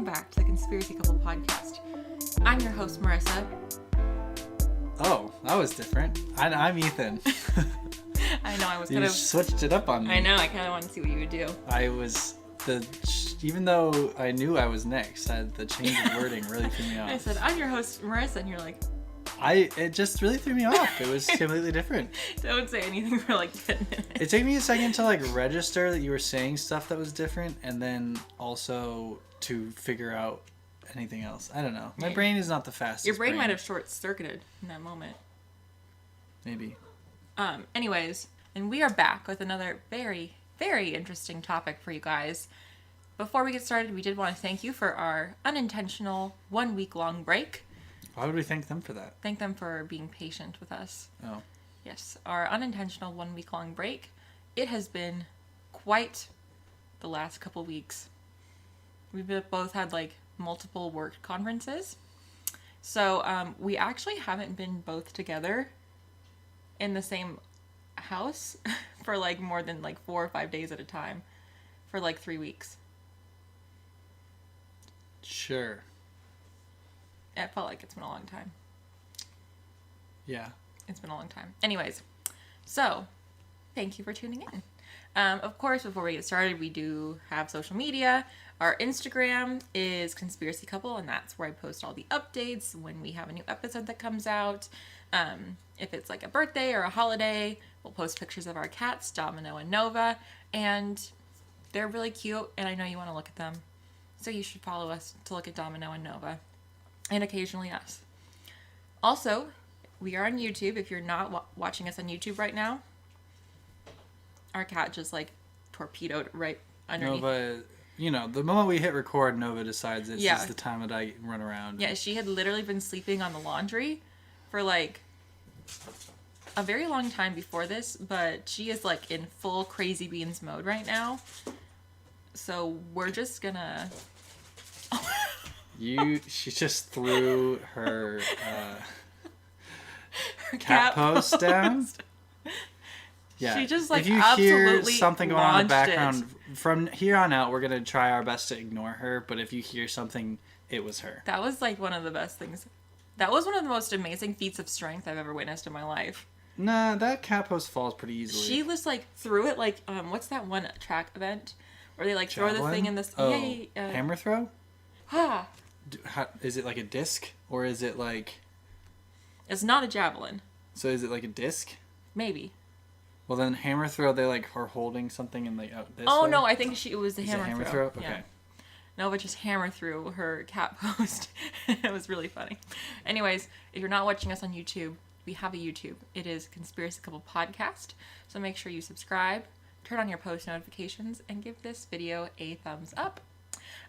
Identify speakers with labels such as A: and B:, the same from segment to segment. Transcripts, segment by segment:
A: back to the Conspiracy Couple podcast. I'm your host, Marisa.
B: Oh, that was different. I'm Ethan.
A: I know, I was
B: You switched it up on me.
A: I know, I kind of wanted to see what you would do.
B: Even though I knew I was next, the change of wording really threw me off.
A: I said, I'm your host, Marisa, and you're like...
B: It just really threw me off. It was completely different.
A: Don't say anything for like 10 minutes.
B: It took me a second to register that you were saying stuff that was different, and then also to figure out anything else. I don't know. My brain is not the fastest.
A: Your brain might have short-circuited in that moment.
B: Maybe.
A: Anyways, and we are back with another very, very interesting topic for you guys. Before we get started, we did want to thank you for our unintentional 1-week-long break.
B: Why would we thank them for that?
A: Thank them for being patient with us.
B: Oh.
A: Yes, our unintentional 1-week-long break. It has been quite the last couple weeks. We've both had multiple work conferences. So we actually haven't been both together in the same house for more than 4 or 5 days at a time for 3 weeks.
B: Sure.
A: It felt like it's been a long time.
B: Yeah.
A: It's been a long time. Anyways, so thank you for tuning in. Of course, before we get started, we do have social media. Our Instagram is Conspiracy Couple, and that's where I post all the updates when we have a new episode that comes out. If it's a birthday or a holiday, we'll post pictures of our cats, Domino and Nova, and they're really cute, and I know you want to look at them. So you should follow us to look at Domino and Nova. And occasionally us. Also, we are on YouTube. If you're not watching us on YouTube right now, our cat just torpedoed right underneath.
B: Nova, the moment we hit record, Nova decides this is the time that I run around.
A: Yeah, she had literally been sleeping on the laundry for a very long time before this, but she is in full crazy beans mode right now. So we're just gonna...
B: She just threw her cat post down. Yeah.
A: She just
B: if you hear something going on in the background, from here on out, we're gonna try our best to ignore her. But if you hear something, it was her.
A: That was one of the best things. That was one of the most amazing feats of strength I've ever witnessed in my life.
B: Nah, that cat post falls pretty easily.
A: She just threw it what's that one track event where they throw the thing in this?
B: Hammer throw.
A: Ah.
B: Is it a disc or is it
A: It's not a javelin.
B: So is it a disc?
A: Maybe.
B: Well, then hammer throw, they are holding something and this
A: Oh
B: way?
A: No, I think it was the hammer throw.
B: Okay.
A: Yeah. Nova just hammer through her cat post. It was really funny. Anyways, if you're not watching us on YouTube, we have a YouTube. It is Conspiracy Couple Podcast. So make sure you subscribe, turn on your post notifications, and give this video a thumbs up.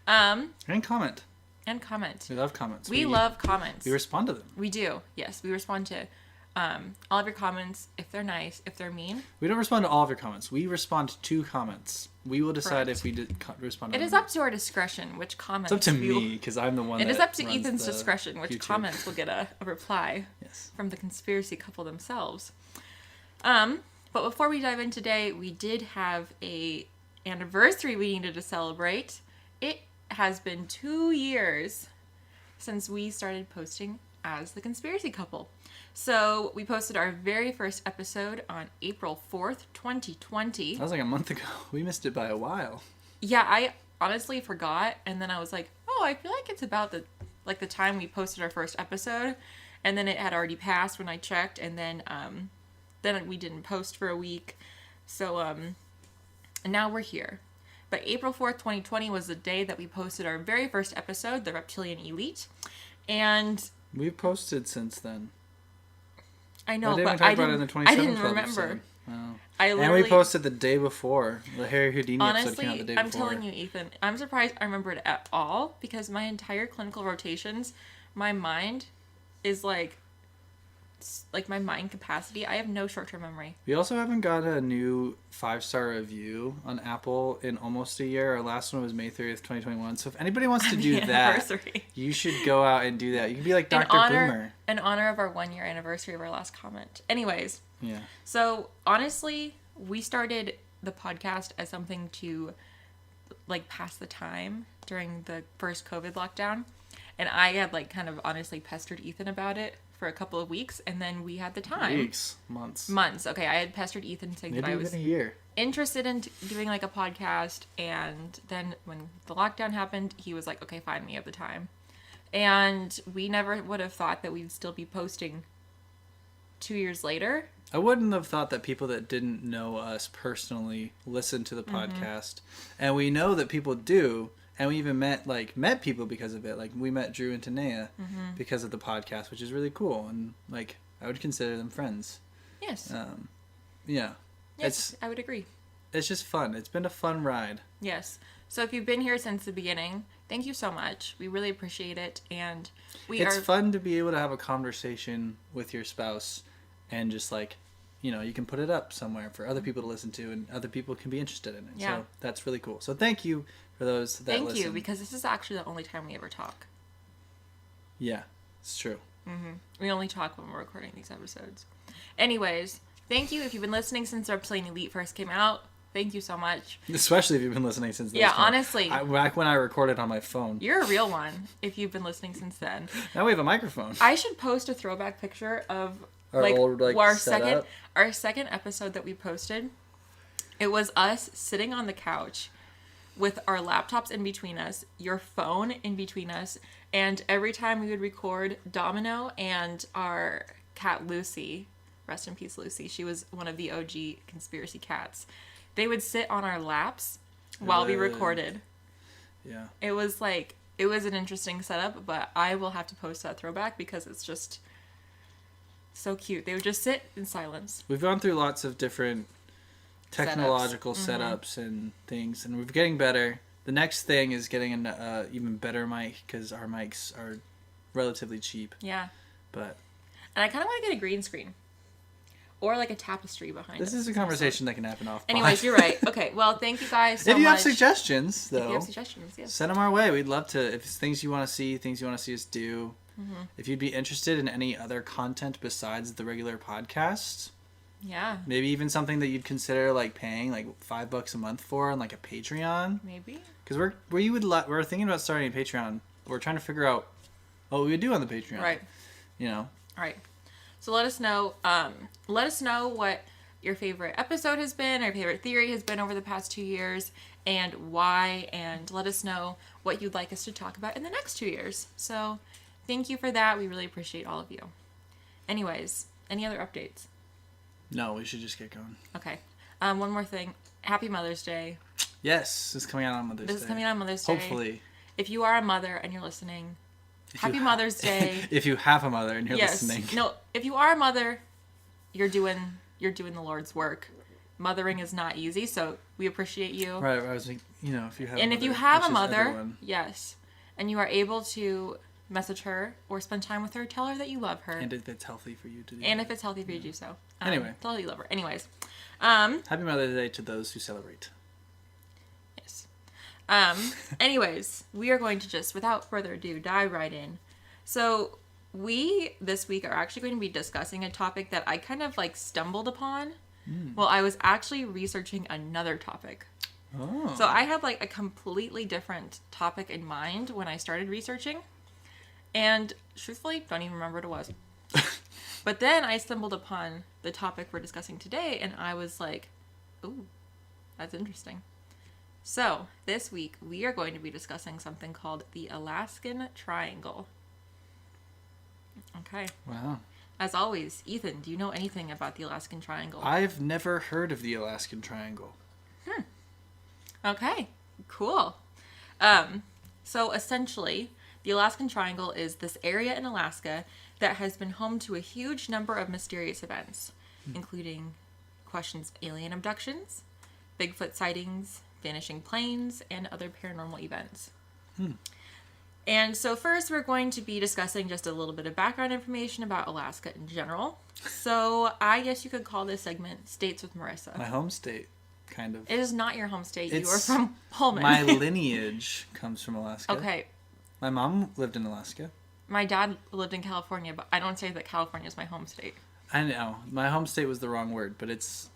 B: And comment.
A: And comment.
B: We love comments.
A: We love comments.
B: We respond to them.
A: We do. Yes, we respond to all of your comments, if they're nice, if they're mean.
B: We don't respond to all of your comments. We respond to comments. We will decide
A: Correct.
B: if we did respond to
A: them. It is up to our discretion which comments.
B: It's up to me, because I'm the one that
A: It is up to
B: runs
A: Ethan's
B: the
A: discretion which
B: YouTube.
A: comments will get a reply
B: Yes.
A: from the Conspiracy Couple themselves. But before we dive in today, we did have a anniversary we needed to celebrate. It has been 2 years since we started posting as the Conspiracy Couple. So we posted our very first episode on April 4th, 2020.
B: That was a month ago. We missed it by a while.
A: Yeah, I honestly forgot, and then I was like, oh, I feel like it's about the time we posted our first episode, and then it had already passed when I checked, and then we didn't post for a week. So and now we're here. But April 4th, 2020 was the day that we posted our very first episode, The Reptilian Elite. And
B: we've posted since then.
A: I know,
B: but
A: I didn't remember.
B: Oh.
A: And
B: we posted the day before. The Harry Houdini episode came out the day before.
A: I'm telling you, Ethan, I'm surprised I remember it at all, because my entire clinical rotations, my mind is my mind capacity, I have no short-term memory.
B: We also haven't got a new 5-star review on Apple in almost a year. Our last one was May 30th, 2021. So if anybody wants to do that, you should go out and do that. You can be like Dr. Boomer.
A: In honor of our 1-year anniversary of our last comment. Anyways.
B: Yeah.
A: So honestly, we started the podcast as something to pass the time during the first COVID lockdown. And I had, like, kind of honestly pestered Ethan about it for a couple of weeks. And then we had the time.
B: Weeks. Months.
A: Months. Okay, I had pestered Ethan saying that I was
B: even a year.
A: interested in doing, like, a podcast. And then when the lockdown happened, he was like, okay, fine, we have the time. And we never would have thought that we'd still be posting 2 years later.
B: I wouldn't have thought that people that didn't know us personally listened to the podcast. Mm-hmm. And we know that people do. And we even met people because of it. Like, we met Drew and Tanea because of the podcast, which is really cool. And, like, I would consider them friends.
A: Yes.
B: Yeah.
A: Yes, I would agree.
B: It's just fun. It's been a fun ride.
A: Yes. So if you've been here since the beginning, thank you so much. We really appreciate it. And
B: it's fun to be able to have a conversation with your spouse and just, like, you know, you can put it up somewhere for other people to listen to and other people can be interested in it. Yeah. So that's really cool. So thank you for those that listen. Thank you,
A: because this is actually the only time we ever talk.
B: Yeah, it's true.
A: Mm-hmm. We only talk when we're recording these episodes. Anyways, thank you if you've been listening since Unexplained Elite first came out. Thank you so much.
B: Especially if you've been listening since then.
A: Yeah, honestly.
B: Back when I recorded on my phone.
A: You're a real one if you've been listening since then.
B: Now we have a microphone.
A: I should post a throwback picture of our second episode that we posted. It was us sitting on the couch with our laptops in between us, your phone in between us, and every time we would record, Domino and our cat Lucy, rest in peace Lucy, she was one of the OG conspiracy cats, they would sit on our laps while we recorded.
B: Yeah.
A: It was an interesting setup, but I will have to post that throwback because it's just so cute. They would just sit in silence.
B: We've gone through lots of different technological setups and things, and we're getting better. The next thing is getting an even better mic because our mics are relatively cheap.
A: Yeah.
B: And
A: I kind of want to get a green screen. Or like a tapestry behind
B: This is a conversation that can happen off.
A: Anyways, you're right. Okay, well, thank you guys so much.
B: If you have suggestions, though.
A: If you have suggestions, yes.
B: Send them our way. We'd love to. If it's things you want to see, things you want to see us do. Mm-hmm. If you'd be interested in any other content besides the regular podcast.
A: Yeah.
B: Maybe even something that you'd consider like paying like $5 a month for on like a Patreon.
A: Maybe.
B: Because we're thinking about starting a Patreon. We're trying to figure out what we would do on the Patreon.
A: Right.
B: You know.
A: All right. So let us know. Let us know what your favorite episode has been, or your favorite theory has been over the past 2 years, and why. And let us know what you'd like us to talk about in the next 2 years. So, thank you for that. We really appreciate all of you. Anyways, any other updates?
B: No, we should just get going.
A: Okay. One more thing. Happy Mother's Day.
B: Yes, this is coming out on Mother's Day.
A: This is coming out on Mother's Day.
B: Hopefully.
A: If you are a mother and you're listening, Happy Mother's Day.
B: If you have a mother and you're listening.
A: No, if you are a mother, you're doing the Lord's work. Mothering is not easy, so we appreciate you.
B: Right, I was like, if you have
A: if you have a mother, yes, and you are able to message her or spend time with her, tell her that you love her.
B: And if it's healthy for you to do
A: And if it's healthy for you to do so.
B: Anyway.
A: Tell her you love her. Anyways.
B: Happy Mother's Day to those who celebrate.
A: Yes. Anyways, we are going to just, without further ado, dive right in. So, we, this week, are actually going to be discussing a topic that I kind of, stumbled upon. Well, I was actually researching another topic.
B: Oh.
A: So, I had, a completely different topic in mind when I started researching. And, truthfully, don't even remember what it was. But then I stumbled upon the topic we're discussing today, and I was like, ooh, that's interesting. So, this week, we are going to be discussing something called the Alaskan Triangle. Okay.
B: Wow.
A: As always, Ethan, do you know anything about the Alaskan Triangle?
B: I've never heard of the Alaskan Triangle.
A: Okay. Cool. So, essentially, the Alaskan Triangle is this area in Alaska that has been home to a huge number of mysterious events, including questions of alien abductions, Bigfoot sightings, vanishing planes, and other paranormal events. And so first we're going to be discussing just a little bit of background information about Alaska in general. So I guess you could call this segment States with Marissa.
B: My home state, kind of.
A: It is not your home state. You are from Pullman.
B: My lineage comes from Alaska.
A: Okay.
B: My mom lived in Alaska.
A: My dad lived in California, but I don't say that California is my home state.
B: I know. My home state was the wrong word, but it's,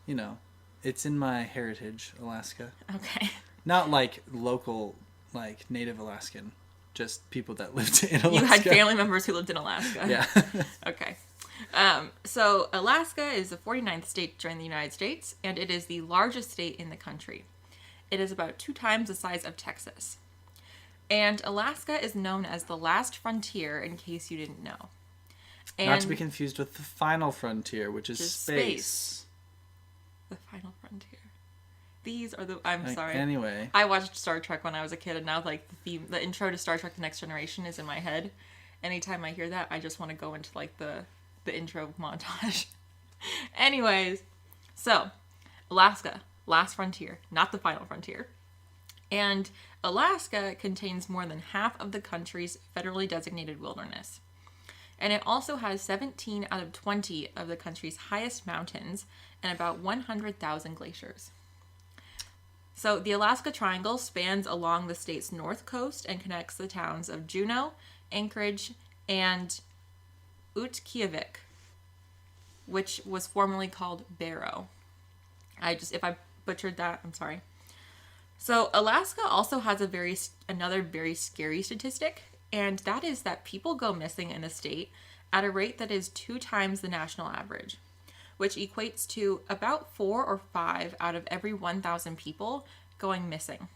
B: it's in my heritage, Alaska.
A: Okay.
B: Not like local, like native Alaskan, just people that lived in Alaska.
A: You had family members who lived in Alaska.
B: Yeah.
A: Okay. So Alaska is the 49th state joined the United States, and it is the largest state in the country. It is about 2 times the size of Texas. And Alaska is known as the last frontier, in case you didn't know. And
B: not to be confused with the final frontier, which is space.
A: The final frontier. These are the... I'm sorry.
B: Anyway.
A: I watched Star Trek when I was a kid, and now like the intro to Star Trek The Next Generation is in my head. Anytime I hear that, I just want to go into like the intro montage. Anyways, so Alaska, last frontier, not the final frontier. And Alaska contains more than half of the country's federally designated wilderness. And it also has 17 out of 20 of the country's highest mountains and about 100,000 glaciers. So the Alaska Triangle spans along the state's north coast and connects the towns of Juneau, Anchorage, and Utqiagvik, which was formerly called Barrow. If I butchered that, I'm sorry. So Alaska also has another very scary statistic, and that is that people go missing in the state at a rate that is 2 times the national average, which equates to about 4 or 5 out of every 1,000 people going missing.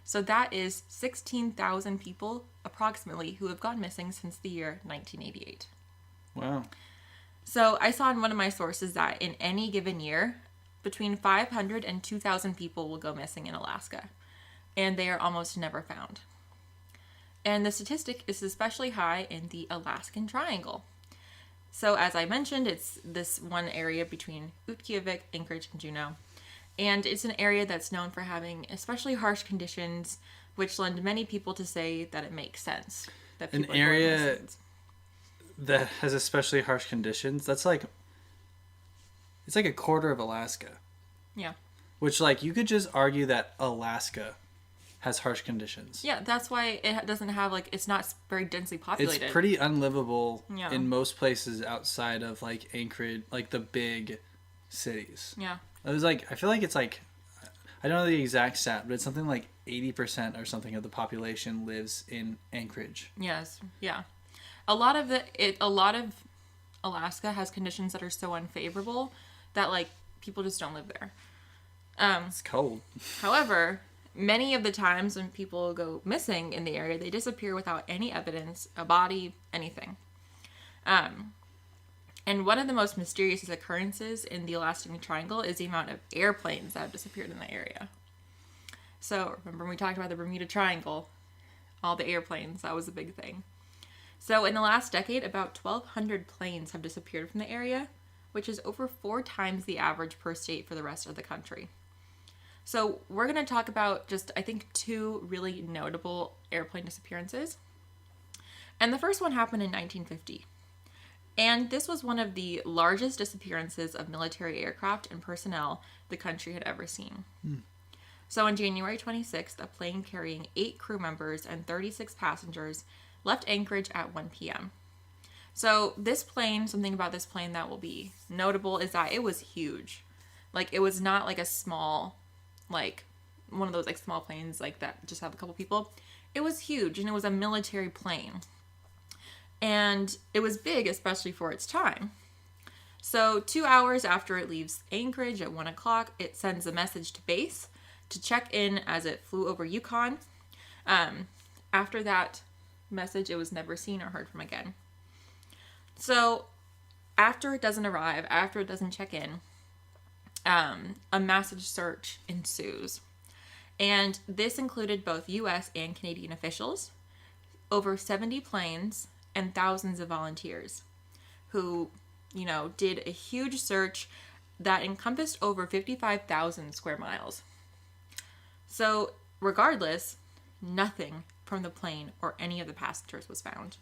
A: So that is 16,000 people, approximately, who have gone missing since the year 1988.
B: Wow.
A: So I saw in one of my sources that in any given year, between 500 and 2,000 people will go missing in Alaska, and they are almost never found. And the statistic is especially high in the Alaskan Triangle. So as I mentioned, it's this one area between Utqiagvik, Anchorage, and Juneau. And it's an area that's known for having especially harsh conditions, which lend many people to say that it makes sense. That
B: an area that has especially harsh conditions, that's like... It's like a quarter of Alaska.
A: Yeah.
B: Which, like, you could just argue that Alaska has harsh conditions.
A: Yeah, that's why it doesn't have, like, it's not very densely populated.
B: It's pretty unlivable in most places outside of, like, Anchorage, like, the big cities.
A: Yeah.
B: It was, like, I feel like it's, like, I don't know the exact stat, but it's something like 80% or something of the population lives in Anchorage.
A: Yes, yeah. A lot of Alaska has conditions that are so unfavorable that, like, people just don't live there.
B: It's cold.
A: However, many of the times when people go missing in the area, they disappear without any evidence, a body, anything. And one of the most mysterious occurrences in the Alaskan Triangle is the amount of airplanes that have disappeared in the area. So, remember when we talked about the Bermuda Triangle? All the airplanes, that was a big thing. So, in the last decade, about 1,200 planes have disappeared from the area, which is over 4 times the average per state for the rest of the country. So, we're going to talk about just, I think, 2 really notable airplane disappearances. And the first one happened in 1950. And this was one of the largest disappearances of military aircraft and personnel the country had ever seen. So, on January 26th, a plane carrying 8 crew members and 36 passengers left Anchorage at 1 p.m. So this plane, something about this plane that will be notable is that it was huge. Like, it was not like a small, like one of those like small planes like that just have a couple people. It was huge, and it was a military plane. And it was big, especially for its time. So 2 hours after it leaves Anchorage at 1 o'clock, it sends a message to base to check in as it flew over Yukon. After that message, it was never seen or heard from again. So after it doesn't arrive, after it doesn't check in, a massive search ensues. And this included both U.S. and Canadian officials, over 70 planes, and thousands of volunteers who, did a huge search that encompassed over 55,000 square miles. So regardless, nothing from the plane or any of the passengers was found.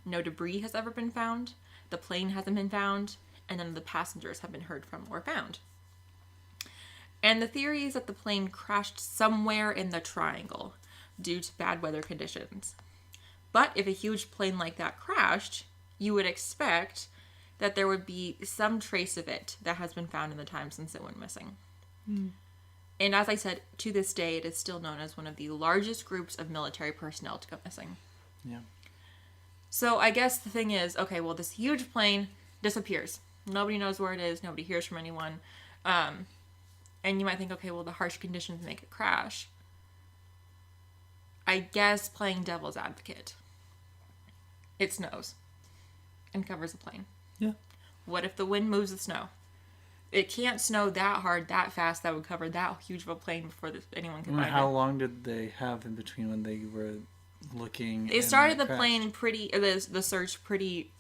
A: No debris has ever been found, the plane hasn't been found, and none of the passengers have been heard from or found. And the theory is that the plane crashed somewhere in the triangle due to bad weather conditions. But if a huge plane like that crashed, you would expect that there would be some trace of it that has been found in the time since it went missing. And as I said, to this day, it is still known as one of the largest groups of military personnel to go missing.
B: Yeah.
A: So I guess the thing is, okay, well, this huge plane disappears. Nobody knows where it is. Nobody hears from anyone. And you might think, okay, well, the harsh conditions make it crash. I guess playing devil's advocate. It snows and covers the plane.
B: Yeah.
A: What if the wind moves the snow? It can't snow that hard, that fast, that would cover that huge of a plane before anyone can find it.
B: How long did they have in between when they were looking?
A: They started the plane the search pretty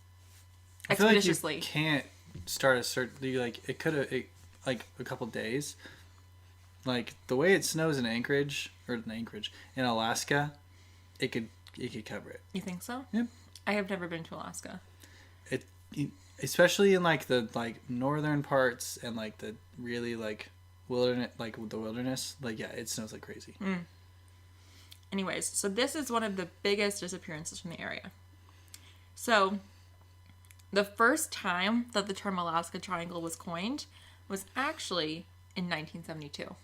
A: expeditiously.
B: I feel like you can't start a search. It could have like a couple days. Like the way it snows in in Alaska, it could cover it.
A: You think so?
B: Yep.
A: I have never been to Alaska.
B: Especially in like the northern parts and like the really like wilderness, it snows like crazy.
A: Anyways, so this is one of the biggest disappearances from the area. So the first time that the term Alaska Triangle was coined was actually in 1972.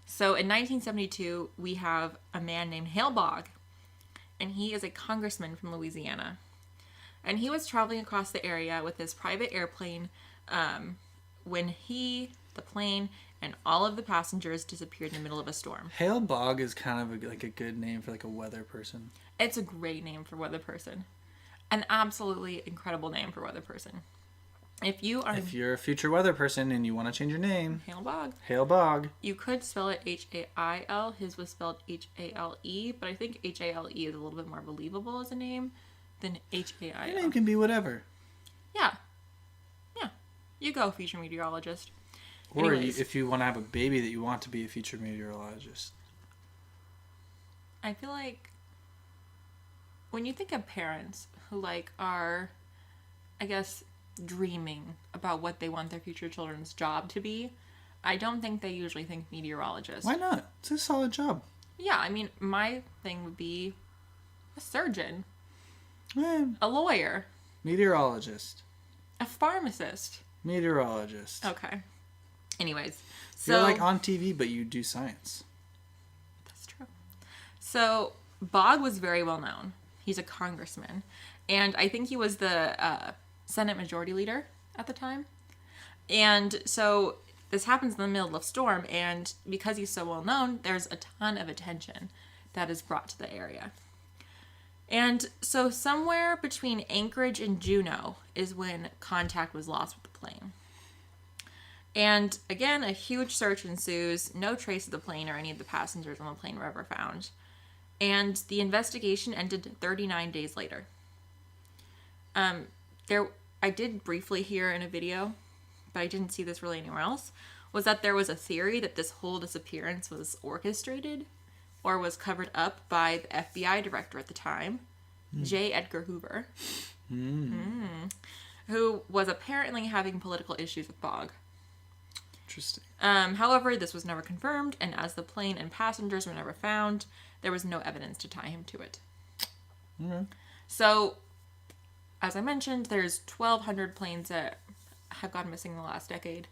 A: So in 1972, we have a man named Hale Bogg, and he is a congressman from Louisiana. And he was traveling across the area with his private airplane when the plane, and all of the passengers disappeared in the middle of a storm.
B: Hale Bogg is kind of a good name for like a weather person.
A: It's a great name for weather person. An absolutely incredible name for weather person. If you're a future weather person and you want to change your name, Hale Bogg. You could spell it Hail. His was spelled Hale, but I think Hale is a little bit more believable as a name than Hail.
B: Your name can be whatever.
A: Yeah. You go, future meteorologist.
B: Or if you want to have a baby that you want to be a future meteorologist.
A: I feel like when you think of parents who are, I guess, dreaming about what they want their future children's job to be, I don't think they usually think meteorologist.
B: Why not? It's a solid job.
A: Yeah, I mean, my thing would be a surgeon.
B: A
A: lawyer.
B: Meteorologist.
A: A pharmacist.
B: Meteorologist.
A: Okay. Anyways.
B: You're like on TV, but you do science.
A: That's true. So, Bogg was very well known. He's a congressman. And I think he was the Senate Majority Leader at the time. And so, this happens in the middle of a storm. And because he's so well known, there's a ton of attention that is brought to the area. And so somewhere between Anchorage and Juneau is when contact was lost with the plane. And again, a huge search ensues. No trace of the plane or any of the passengers on the plane were ever found. And the investigation ended 39 days later. I did briefly hear in a video, but I didn't see this really anywhere else, was that there was a theory that this whole disappearance was orchestrated or was covered up by the FBI director at the time, J. Edgar Hoover, who was apparently having political issues with Bogg.
B: Interesting.
A: However, this was never confirmed, and as the plane and passengers were never found, there was no evidence to tie him to it.
B: Okay.
A: So, as I mentioned, there's 1,200 planes that have gone missing in the last decade,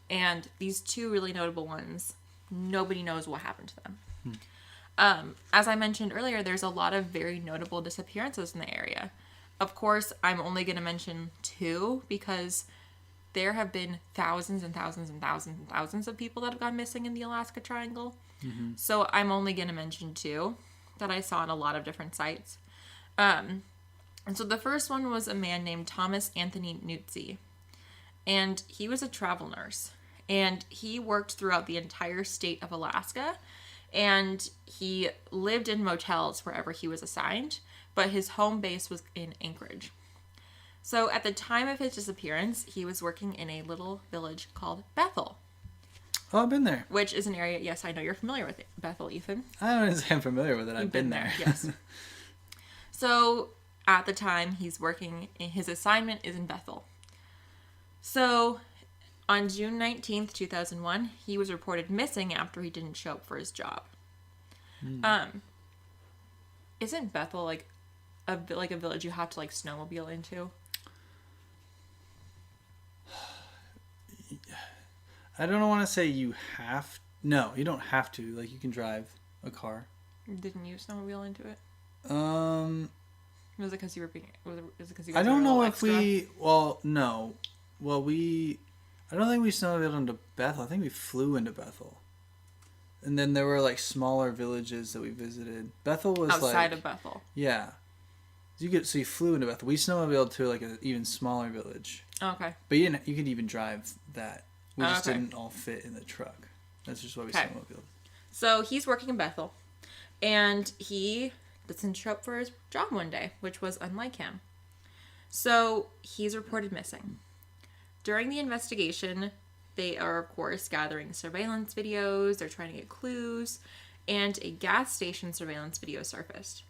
A: and these two really notable ones, nobody knows what happened to them. As I mentioned earlier, there's a lot of very notable disappearances in the area. Of course, I'm only going to mention two because there have been thousands and thousands and thousands and thousands of people that have gone missing in the Alaska Triangle. Mm-hmm. So I'm only going to mention two that I saw on a lot of different sites. And so the first one was a man named Thomas Anthony Nuzzi. And he was a travel nurse. And he worked throughout the entire state of Alaska. And he lived in motels wherever he was assigned, but his home base was in Anchorage. So at the time of his disappearance, he was working in a little village called Bethel.
B: Oh, I've been there.
A: Which is an area, yes, I know you're familiar with it, Bethel, Ethan.
B: I don't say I'm familiar with it. I've been there.
A: Yes. So at the time he's working, his assignment is in Bethel. So on June 19th, 2001, he was reported missing after he didn't show up for his job. Isn't Bethel like a village you have to snowmobile into?
B: I don't want to say you have. No, you don't have to. Like, you can drive a car.
A: Didn't you snowmobile into it? Was it because you were being? Was it because you guys
B: I don't know if
A: extra?
B: we. Well, no. Well, I don't think we snowmobiled into Bethel. I think we flew into Bethel. And then there were like smaller villages that we visited. Bethel was
A: outside of Bethel.
B: Yeah. So you flew into Bethel. We snowmobiled to like an even smaller village.
A: Oh, okay.
B: But you could even drive that. We just didn't all fit in the truck. That's just why we snowmobiled.
A: So he's working in Bethel, and he doesn't show up for his job one day, which was unlike him. So he's reported missing. During the investigation, they are, of course, gathering surveillance videos. They're trying to get clues. And a gas station surveillance video surfaced.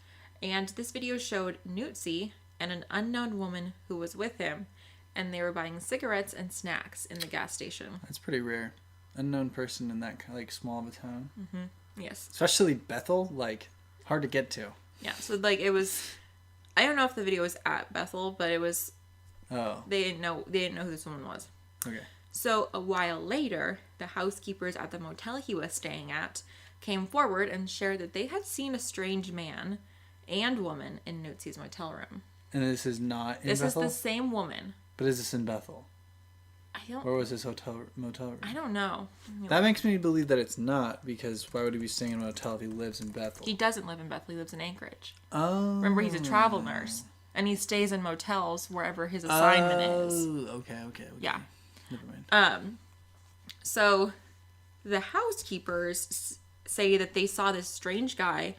A: And this video showed Newtsy and an unknown woman who was with him. And they were buying cigarettes and snacks in the gas station.
B: That's pretty rare. Unknown person in that like small of a town.
A: Mm-hmm. Yes.
B: Especially Bethel, like hard to get to.
A: Yeah. So like it was. I don't know if the video was at Bethel, but it was.
B: Oh.
A: They didn't know who this woman was.
B: Okay.
A: So a while later, the housekeepers at the motel he was staying at came forward and shared that they had seen a strange man and woman in Nootsy's motel room.
B: And this is not in Bethel?
A: This is the same woman.
B: But is this in Bethel? Or was this motel room?
A: I don't know.
B: That makes me believe that it's not, because why would he be staying in a motel if he lives in Bethel?
A: He doesn't live in Bethel. He lives in Anchorage.
B: Oh.
A: Remember, he's a travel nurse. And he stays in motels wherever his assignment is.
B: Okay.
A: Yeah.
B: Never mind.
A: So the housekeepers say that they saw this strange guy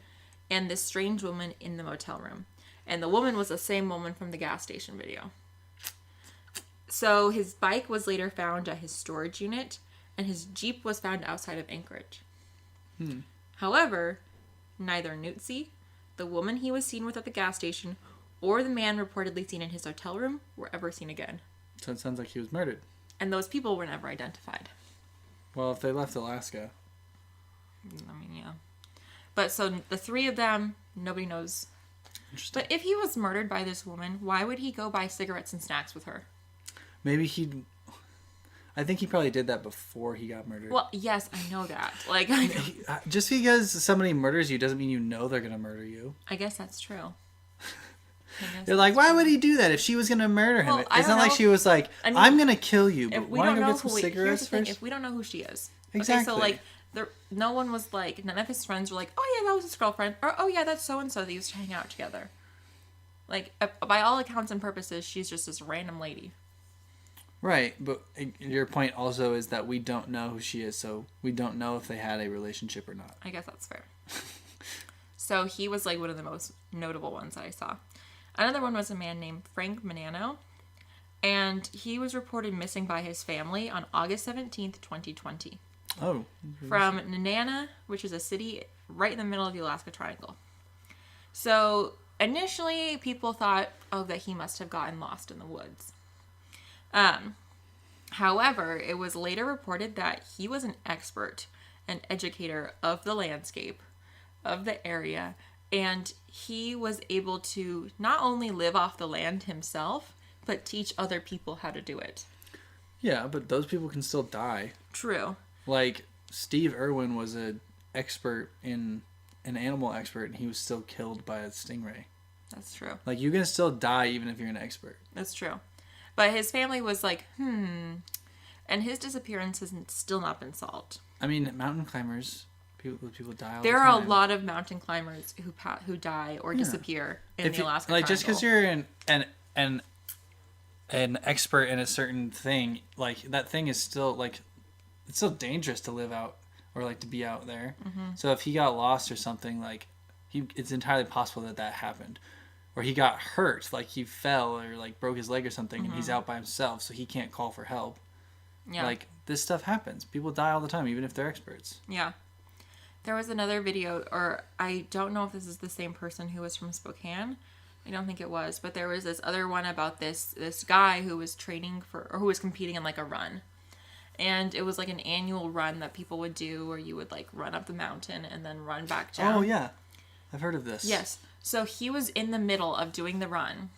A: and this strange woman in the motel room. And the woman was the same woman from the gas station video. So his bike was later found at his storage unit, and his Jeep was found outside of Anchorage. However, neither Nootsy, the woman he was seen with at the gas station, or the man reportedly seen in his hotel room were ever seen again.
B: So it sounds like he was murdered.
A: And those people were never identified.
B: Well, if they left Alaska.
A: I mean, yeah. But so the three of them, nobody knows.
B: Interesting.
A: But if he was murdered by this woman, why would he go buy cigarettes and snacks with her?
B: Maybe I think he probably did that before he got murdered.
A: Well, yes, I know that. Like,
B: just because somebody murders you doesn't mean you know they're gonna murder you.
A: I guess that's true.
B: They're like, why would he do that if she was gonna murder him?
A: Well,
B: it's not like she was like, I'm gonna kill you, but why don't go get some cigarettes first?
A: If we don't know who she is,
B: exactly.
A: Okay, so like, no one was like, none of his friends were like, oh yeah, that was his girlfriend, or oh yeah, that's so and so. They used to hang out together. Like, by all accounts and purposes, she's just this random lady.
B: Right, but your point also is that we don't know who she is, so we don't know if they had a relationship or not.
A: I guess that's fair. So he was like one of the most notable ones that I saw. Another one was a man named Frank Manano, and he was reported missing by his family on August 17th, 2020.
B: Oh.
A: From Nenana, which is a city right in the middle of the Alaska Triangle. So initially, people thought, that he must have gotten lost in the woods. However, it was later reported that he was an expert, an educator of the landscape, of the area, and he was able to not only live off the land himself, but teach other people how to do it.
B: Yeah, but those people can still die.
A: True.
B: Like, Steve Irwin was an animal expert, and he was still killed by a stingray.
A: That's true.
B: Like, you can still die even if you're an expert.
A: That's true. But his family was like, and his disappearance has still not been solved. I mean,
B: mountain climbers, people die all the time.
A: There are a lot of mountain climbers who die or disappear in the Alaskan Triangle.
B: Just because you're an expert in a certain thing, like, that thing is still, like, it's still dangerous to live out or, like, to be out there. Mm-hmm. So if he got lost or something, like, it's entirely possible that happened. Or he got hurt, like he fell or like broke his leg or something, and he's out by himself, so he can't call for help. Yeah. Like, this stuff happens. People die all the time, even if they're experts.
A: Yeah. There was another video, or I don't know if this is the same person who was from Spokane. I don't think it was, but there was this other one about this guy who was training who was competing in like a run. And it was like an annual run that people would do where you would like run up the mountain and then run back down.
B: Oh, yeah. I've heard of this.
A: Yes. So he was in the middle of doing the run.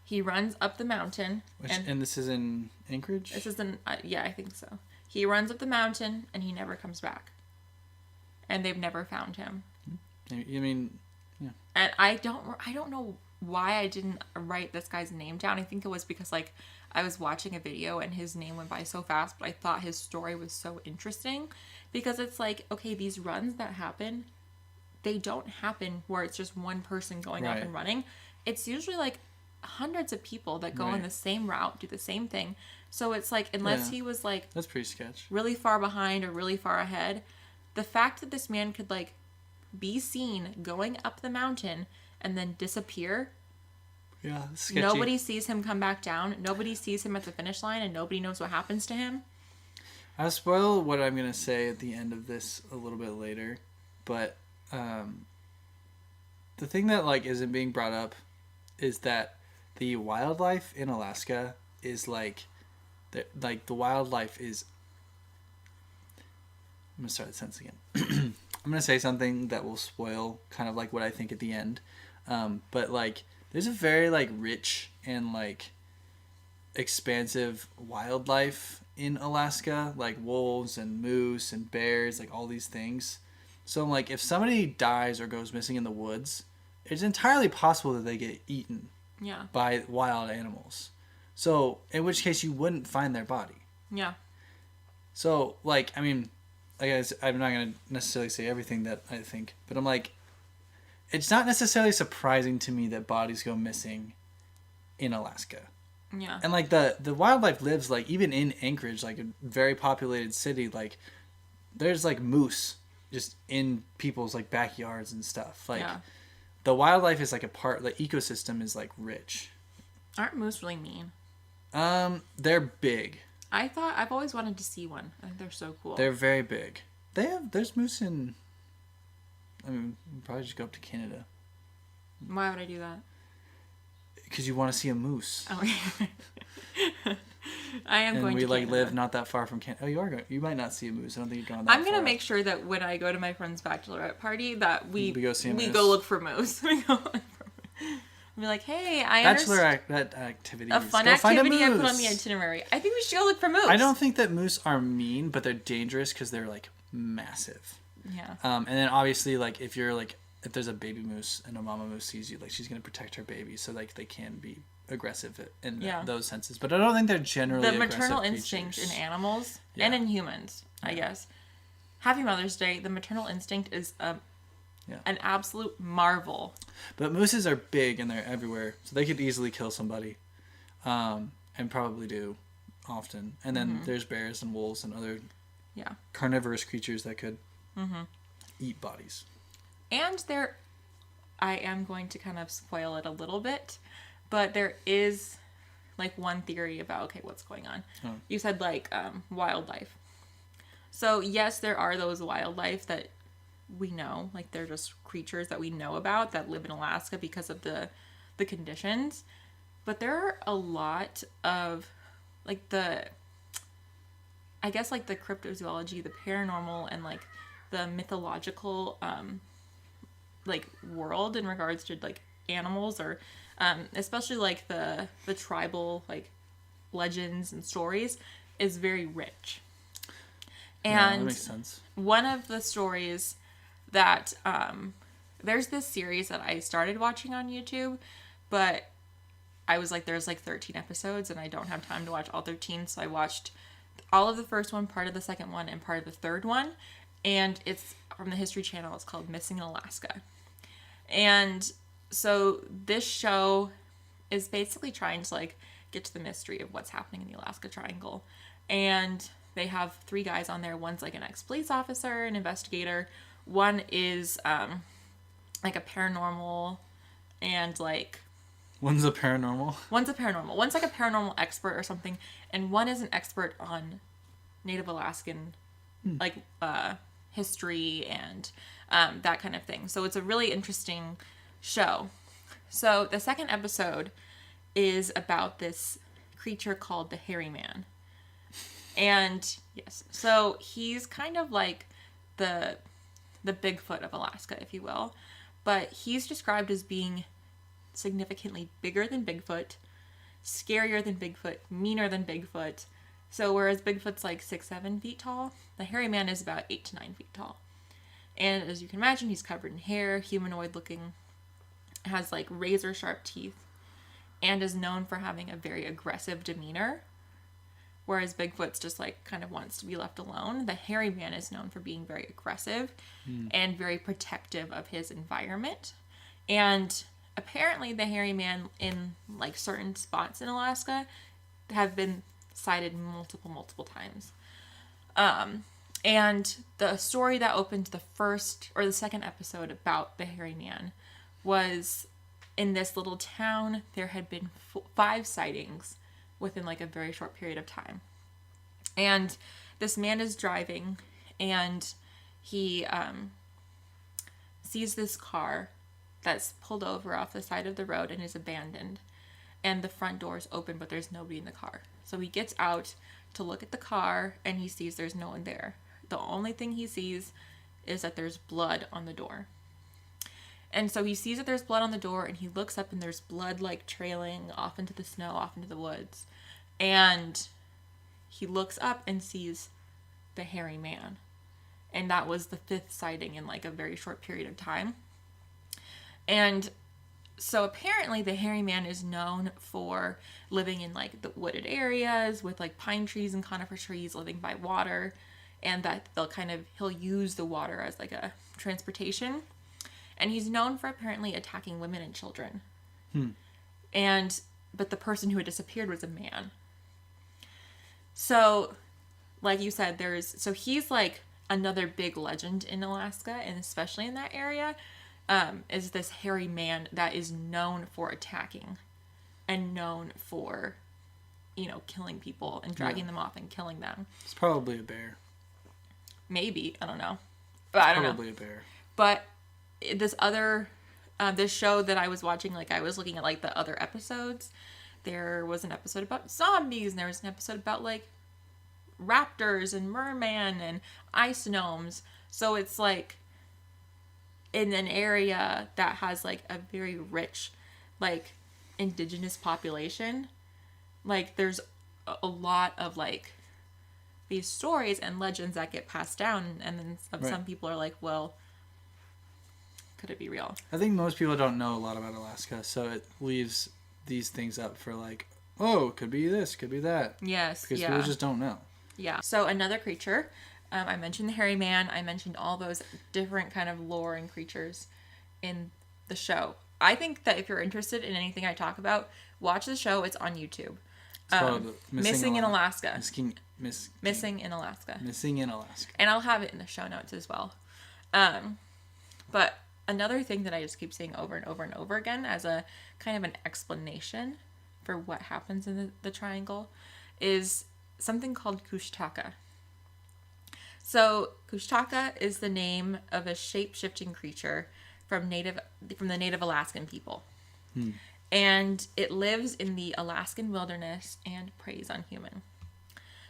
A: He runs up the mountain.
B: And this is in Anchorage?
A: This is in, yeah, I think so. He runs up the mountain and he never comes back. And they've never found him.
B: You mean, yeah.
A: And I don't know why I didn't write this guy's name down. I think it was because, like, I was watching a video and his name went by so fast, but I thought his story was so interesting because it's like, okay, these runs that happen, they don't happen where it's just one person going up and running. It's usually like hundreds of people that go on the same route, do the same thing. So it's like, unless he was like,
B: that's pretty sketch, really
A: far behind or really far ahead, the fact that this man could like be seen going up the mountain and then disappear.
B: Yeah, sketchy.
A: Nobody sees him come back down. Nobody sees him at the finish line, and nobody knows what happens to him.
B: I'll spoil what I'm gonna say at the end of this a little bit later, but the thing that like isn't being brought up is that the wildlife in Alaska is like the wildlife is. I'm gonna start the sentence again. I'm gonna say something that will spoil kind of like what I think at the end, but like there's a very like rich and like expansive wildlife in Alaska, like wolves and moose and bears, like all these things. So like if somebody dies or goes missing in the woods, it's entirely possible that they get eaten by wild animals. So in which case you wouldn't find their body.
A: Yeah. So
B: like, I mean, I guess I'm not going to necessarily say everything that I think, but I'm like, it's not necessarily surprising to me that bodies go missing in Alaska.
A: Yeah.
B: And like the wildlife lives like even in Anchorage, like a very populated city, like there's like moose just in people's like backyards and stuff. Like the wildlife is like a part, the ecosystem is like rich.
A: Aren't moose really mean?
B: They're big.
A: I've always wanted to see one. I think they're so cool.
B: They're very big. There's moose in, I mean, probably just go up to Canada.
A: Why would I do that?
B: Because you want to see a moose.
A: Oh, I am going to
B: Canada. And we
A: live
B: not that far from Canada. Oh, you are going. You might not see a moose. I don't think you're going that
A: far. I'm
B: going
A: to make sure that when I go to my friend's bachelorette party that we
B: go see a moose.
A: We go look for moose. We go look for moose. Be like, hey,
B: bachelorette activity.
A: A fun activity I put on the itinerary. I think we should go look for moose.
B: I don't think that moose are mean, but they're dangerous because they're like massive.
A: Yeah.
B: And then obviously, like if there's a baby moose and a mama moose sees you, like she's gonna protect her baby, so like they can be aggressive in those senses. But I don't think they're generally
A: the maternal
B: creatures.
A: Instinct in animals and in humans, I guess. Happy Mother's Day. The maternal instinct is an absolute marvel.
B: But mooses are big and they're everywhere, so they could easily kill somebody, and probably do often. And then there's bears and wolves and other carnivorous creatures that could eat bodies. And
A: I am going to kind of spoil it a little bit, but there is like one theory about what's going on. You said like wildlife. So yes, there are those wildlife that we know, like they're just creatures that we know about that live in Alaska because of the conditions. But there are a lot of like the cryptozoology, the paranormal, and like the mythological like world in regards to like animals, or especially like the tribal like legends and stories is very rich. And
B: that makes sense.
A: One of the stories that there's this series that I started watching on YouTube, but I was like, there's like 13 episodes and I don't have time to watch all 13, so I watched all of the first one, part of the second one, and part of the third one, and it's from the History Channel. It's called Missing in Alaska. And so this show is basically trying to like get to the mystery of what's happening in the Alaska Triangle. And they have 3 guys on there. One's like an ex-police officer, an investigator. One is like a paranormal, and like
B: One's a paranormal.
A: One's like a paranormal expert or something, and one is an expert on Native Alaskan like history and that kind of thing. So it's a really interesting show. So the second episode is about this creature called the Hairy Man. And yes, so he's kind of like the Bigfoot of Alaska, if you will. But he's described as being significantly bigger than Bigfoot, scarier than Bigfoot, meaner than Bigfoot, So whereas Bigfoot's like 6-7 feet tall, the hairy man is about 8 to 9 feet tall. And as you can imagine, he's covered in hair, humanoid looking, has like razor sharp teeth, and is known for having a very aggressive demeanor. Whereas Bigfoot's just like kind of wants to be left alone. The hairy man is known for being very aggressive and very protective of his environment. And apparently the hairy man in like certain spots in Alaska have been sighted multiple times. And the story that opened the first or the second episode about the hairy man was in this little town. There had been 5 sightings within like a very short period of time. And this man is driving and he sees this car that's pulled over off the side of the road and is abandoned. And the front door is open, but there's nobody in the car. So he gets out to look at the car and he sees there's no one there. The only thing he sees is that there's blood on the door. And so he sees that there's blood on the door and he looks up and there's blood like trailing off into the snow, off into the woods. And he looks up and sees the hairy man. And that was the 5th sighting in like a very short period of time. And so apparently the hairy man is known for living in like the wooded areas with like pine trees and conifer trees, living by water, and that he'll use the water as like a transportation. And he's known for apparently attacking women and children. But the person who had disappeared was a man. So, like you said, he's like another big legend in Alaska, and especially in that area, is this hairy man that is known for attacking and known for, killing people and dragging them off and killing them.
B: It's probably a bear.
A: Maybe. I don't know. But I don't know.
B: Probably a bear.
A: But this other, this show that I was watching, like I was looking at like the other episodes. There was an episode about zombies, and there was an episode about like raptors and merman and ice gnomes. So it's like in an area that has like a very rich like indigenous population. Like there's a lot of like these stories and legends that get passed down, and then some people are like, well, could it be real?
B: I think most people don't know a lot about Alaska, so it leaves these things up for like, oh, could be this, could be that.
A: Yes,
B: because people just don't know.
A: Yeah. So another creature, I mentioned the hairy man. I mentioned all those different kind of lore and creatures in the show. I think that if you're interested in anything I talk about, watch the show. It's on YouTube.
B: It's called
A: Missing in Alaska.
B: Missing in Alaska. And
A: I'll have it in the show notes as well. But another thing that I just keep saying over and over and over again as a kind of an explanation for what happens in the triangle is something called Kushtaka. So Kushtaka is the name of a shape-shifting creature from the native Alaskan people. And it lives in the Alaskan wilderness and preys on humans.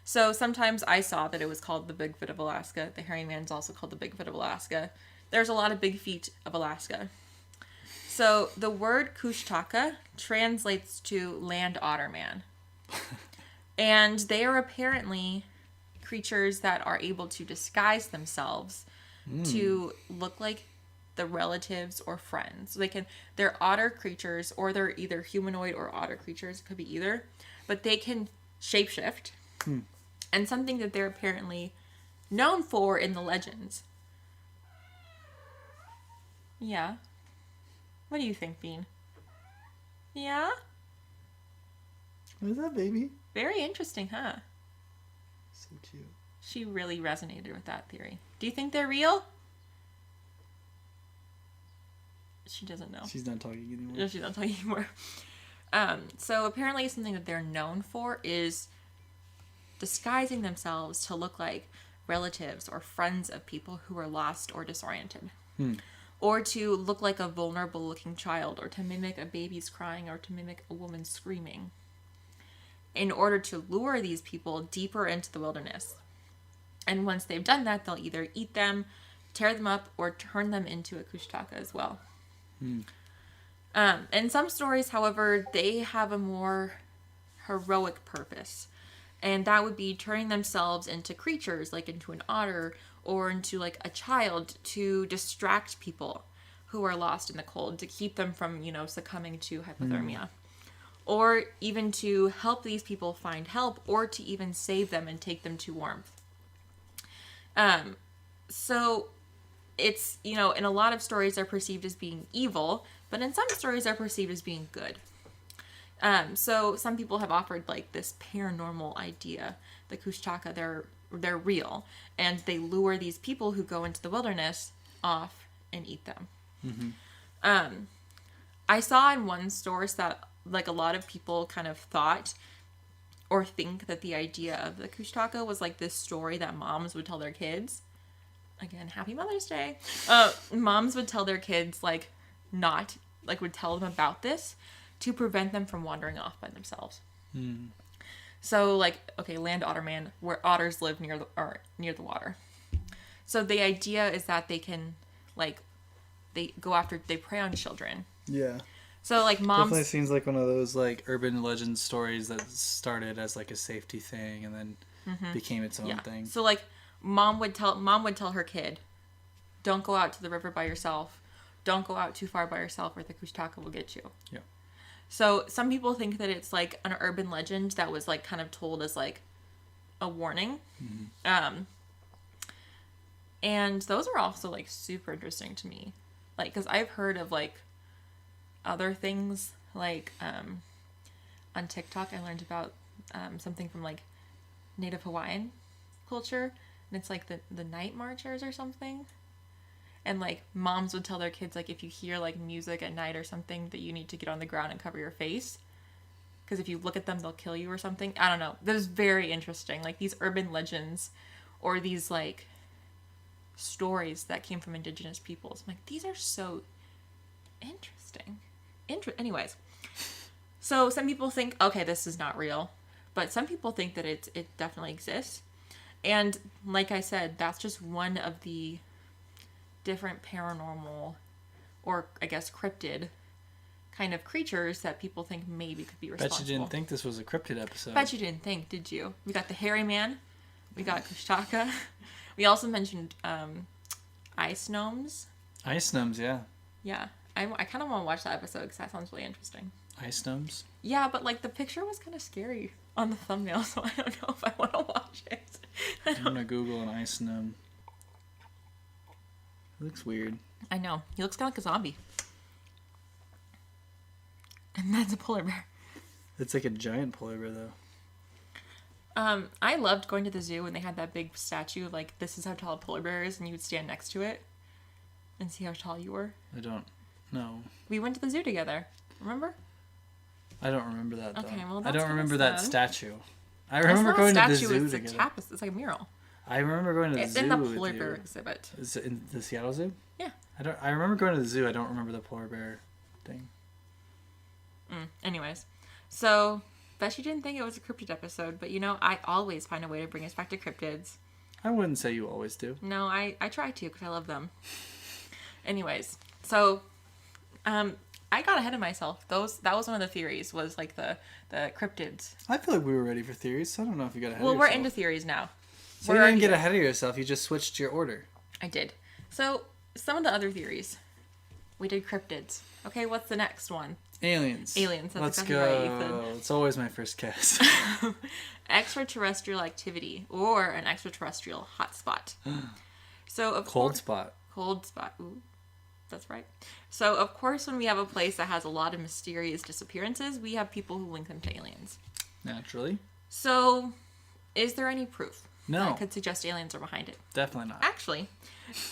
A: So sometimes I saw that it was called the Bigfoot of Alaska. The hairy man's also called the Bigfoot of Alaska. There's a lot of big feet of Alaska. So the word Kushtaka translates to land otter man. And they are apparently creatures that are able to disguise themselves to look like the relatives or friends. They're otter creatures, or they're either humanoid or otter creatures. It could be either. But they can shapeshift. And something that they're apparently known for in the legends. Yeah. What do you think, Bean? Yeah?
B: What is that, baby?
A: Very interesting, huh?
B: So cute.
A: She really resonated with that theory. Do you think they're real? She doesn't know.
B: She's not talking anymore.
A: No, she's not talking anymore. So apparently something that they're known for is disguising themselves to look like relatives or friends of people who are lost or disoriented. Or to look like a vulnerable looking child, or to mimic a baby's crying, or to mimic a woman screaming, in order to lure these people deeper into the wilderness. And once they've done that, they'll either eat them, tear them up, or turn them into a kushtaka as well. In some stories, however, they have a more heroic purpose. And that would be turning themselves into creatures, like into an otter or into like a child, to distract people who are lost in the cold, to keep them from, succumbing to hypothermia. Or even to help these people find help, or to even save them and take them to warmth. So it's, in a lot of stories they're perceived as being evil, but in some stories they're perceived as being good. So some people have offered like this paranormal idea. The Kushtaka, they're real, and they lure these people who go into the wilderness off and eat them. Mm-hmm. I saw in one source that like a lot of people kind of thought or think that the idea of the Kushtaka was like this story that moms would tell their kids. Again, happy Mother's Day. Moms would tell their kids would tell them about this to prevent them from wandering off by themselves. So land otter man, where otters live near the water. So the idea is that they can they prey on children.
B: Yeah.
A: So moms
B: definitely seems like one of those urban legend stories that started as a safety thing and then became its own thing.
A: So mom would tell her kid, don't go out to the river by yourself. Don't go out too far by yourself or the Kushtaka will get you. Yeah. So some people think that it's an urban legend that was kind of told as a warning. Mm-hmm. And those are also super interesting to me. Because I've heard of other things on TikTok. I learned about something from Native Hawaiian culture, and it's the night marchers or something. And moms would tell their kids if you hear music at night or something, that you need to get on the ground and cover your face, because if you look at them they'll kill you or something. I don't know. That is very interesting. These urban legends or these stories that came from indigenous peoples. I'm these are so interesting. Anyways, so some people think, okay, this is not real, but some people think that it definitely exists. And like I said, that's just one of the different paranormal, or I guess cryptid, kind of creatures that people think maybe could be responsible.
B: Bet you didn't think this was a cryptid episode.
A: Bet you didn't think, did you? We got the hairy man, we got Kushtaka, we also mentioned ice gnomes. Ice gnomes, yeah. Yeah. I kind of want to watch that episode because that sounds really interesting.
B: Ice gnomes?
A: Yeah, but the picture was kind of scary on the thumbnail, so I don't know if I want to watch it.
B: I'm going to Google an ice gnome. It looks weird.
A: I know. He looks kind of like a zombie. And that's a polar bear.
B: It's like a giant polar bear, though.
A: I loved going to the zoo when they had that big statue of this is how tall a polar bear is, and you would stand next to it and see how tall you were.
B: I don't know.
A: We went to the zoo together. Remember?
B: I don't remember that, though.
A: Okay, well,
B: I don't remember that statue. I remember going to the zoo together.
A: It's like a mural.
B: I remember going to the zoo.
A: It's in the polar bear exhibit.
B: Is it in the Seattle Zoo?
A: Yeah.
B: I remember going to the zoo. I don't remember the polar bear thing.
A: Anyways, so bet you didn't think it was a cryptid episode, but I always find a way to bring us back to cryptids.
B: I wouldn't say you always do.
A: No, I try to because I love them. Anyways, so I got ahead of myself. That was one of the theories, was the cryptids.
B: I feel like we were ready for theories, so I don't know if you got ahead of yourself.
A: Well, we're into theories now.
B: So you didn't get ahead of yourself, you just switched your order.
A: I did. So, some of the other theories. We did cryptids. Okay, what's the next one?
B: Aliens.
A: That's
B: Let's
A: exactly
B: go.
A: Right, Ethan.
B: It's always my first guess.
A: Extraterrestrial activity, or an extraterrestrial hotspot. So,
B: Cold spot.
A: Cold spot. Ooh, that's right. So, of course, when we have a place that has a lot of mysterious disappearances, we have people who link them to aliens.
B: Naturally.
A: So, is there any proof that could suggest aliens are behind it?
B: Definitely not.
A: Actually,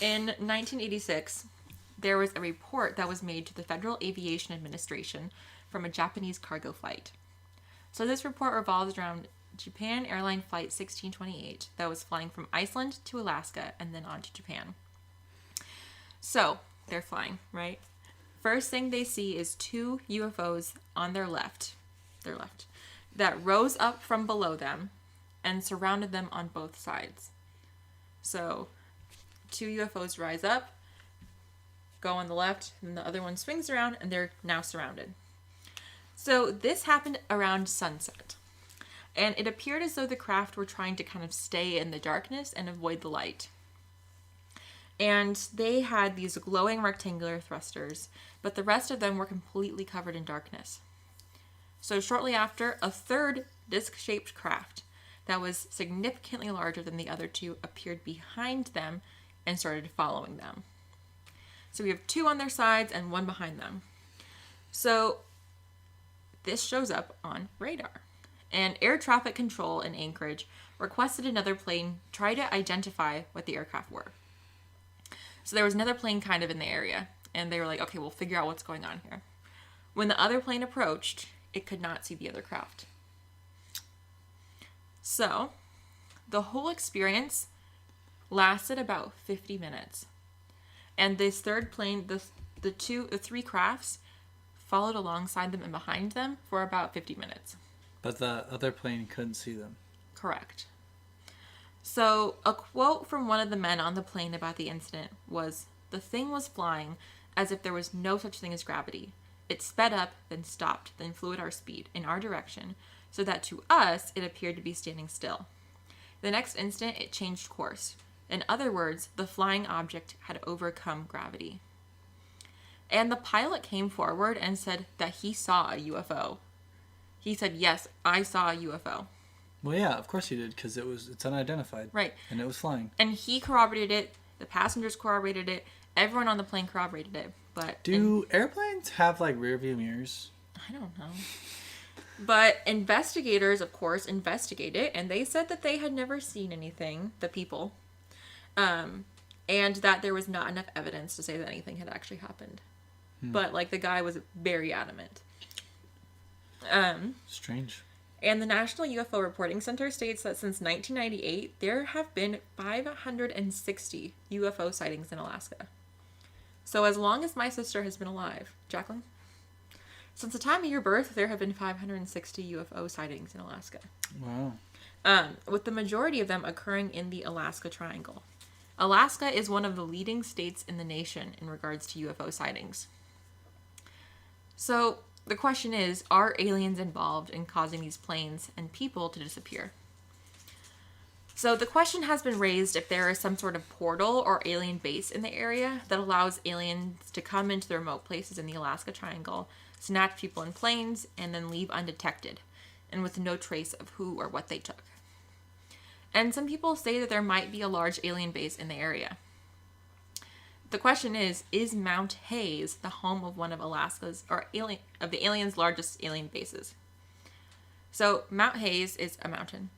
A: in 1986, there was a report that was made to the Federal Aviation Administration from a Japanese cargo flight. So this report revolves around Japan Airline Flight 1628 that was flying from Iceland to Alaska and then on to Japan. So, they're flying, right? First thing they see is two UFOs on their left, that rose up from below them and surrounded them on both sides. So, two UFOs rise up, go on the left, and the other one swings around, and they're now surrounded. So, this happened around sunset. And it appeared as though the craft were trying to kind of stay in the darkness and avoid the light. And they had these glowing rectangular thrusters, but the rest of them were completely covered in darkness. So shortly after, a third disc-shaped craft that was significantly larger than the other two appeared behind them and started following them. So we have two on their sides and one behind them. So this shows up on radar. And air traffic control in Anchorage requested another plane try to identify what the aircraft were. So there was another plane kind of in the area, and they were like, okay, we'll figure out what's going on here. When the other plane approached, it could not see the other craft. So the whole experience lasted about 50 minutes. And this third plane, the three crafts followed alongside them and behind them for about 50 minutes.
B: But the other plane couldn't see them.
A: Correct. So a quote from one of the men on the plane about the incident was, "The thing was flying as if there was no such thing as gravity. It sped up, then stopped, then flew at our speed, in our direction, so that to us it appeared to be standing still. The next instant it changed course. In other words, the flying object had overcome gravity." And the pilot came forward and said that he saw a UFO. He said, "Yes, I saw a UFO."
B: Well, yeah, of course he did, because it's unidentified.
A: Right.
B: And it was flying.
A: And he corroborated it. The passengers corroborated it. Everyone on the plane corroborated it. But
B: do airplanes have, like, rear view mirrors?
A: I don't know. But investigators, of course, investigated, and they said that they had never seen anything, the people, and that there was not enough evidence to say that anything had actually happened. But, like, the guy was very adamant.
B: Strange.
A: And the National UFO Reporting Center states that since 1998, there have been 560 UFO sightings in Alaska. So as long as my sister has been alive, Jacqueline, since the time of your birth, there have been 560 UFO sightings in Alaska.
B: Wow.
A: With the majority of them occurring in the Alaska Triangle. Alaska is one of the leading states in the nation in regards to UFO sightings. So the question is, are aliens involved in causing these planes and people to disappear? So the question has been raised if there is some sort of portal or alien base in the area that allows aliens to come into the remote places in the Alaska Triangle, snatch people in planes, and then leave undetected, and with no trace of who or what they took. And some people say that there might be a large alien base in the area. The question is Mount Hayes the home of one of Alaska's, or of the aliens' largest alien bases? So Mount Hayes is a mountain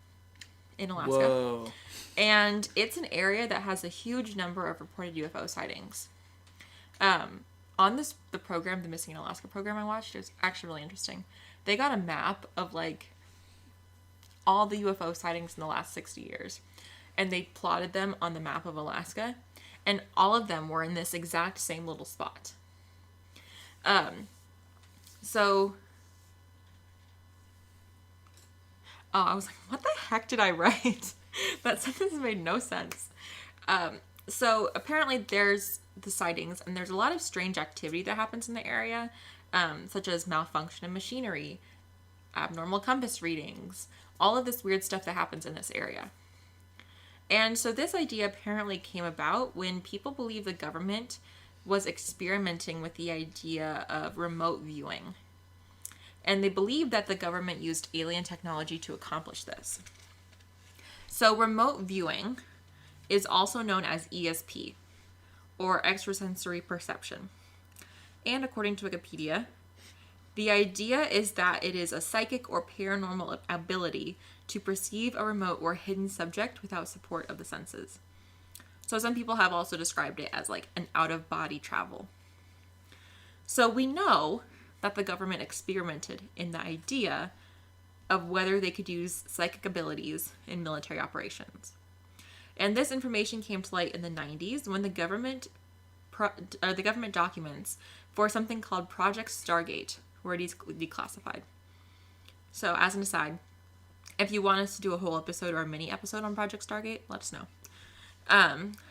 A: in Alaska.
B: Whoa.
A: And it's an area that has a huge number of reported UFO sightings. On the program, the Missing in Alaska program I watched, it was actually really interesting. They got a map of, like, all the UFO sightings in the last 60 years. And they plotted them on the map of Alaska. And all of them were in this exact same little spot. I was like, what the heck did I write? That sentence made no sense. So apparently there's the sightings, and there's a lot of strange activity that happens in the area, such as malfunction in machinery, abnormal compass readings, all of this weird stuff that happens in this area. And so this idea apparently came about when people believed the government was experimenting with the idea of remote viewing. And they believed that the government used alien technology to accomplish this. So remote viewing is also known as ESP, or extrasensory perception. And according to Wikipedia, the idea is that it is a psychic or paranormal ability to perceive a remote or hidden subject without support of the senses. So some people have also described it as like an out-of-body travel. So we know that the government experimented in the idea of whether they could use psychic abilities in military operations. And this information came to light in the 90s when the government documents for something called Project Stargate were declassified. So as an aside, if you want us to do a whole episode or a mini episode on Project Stargate, let us know.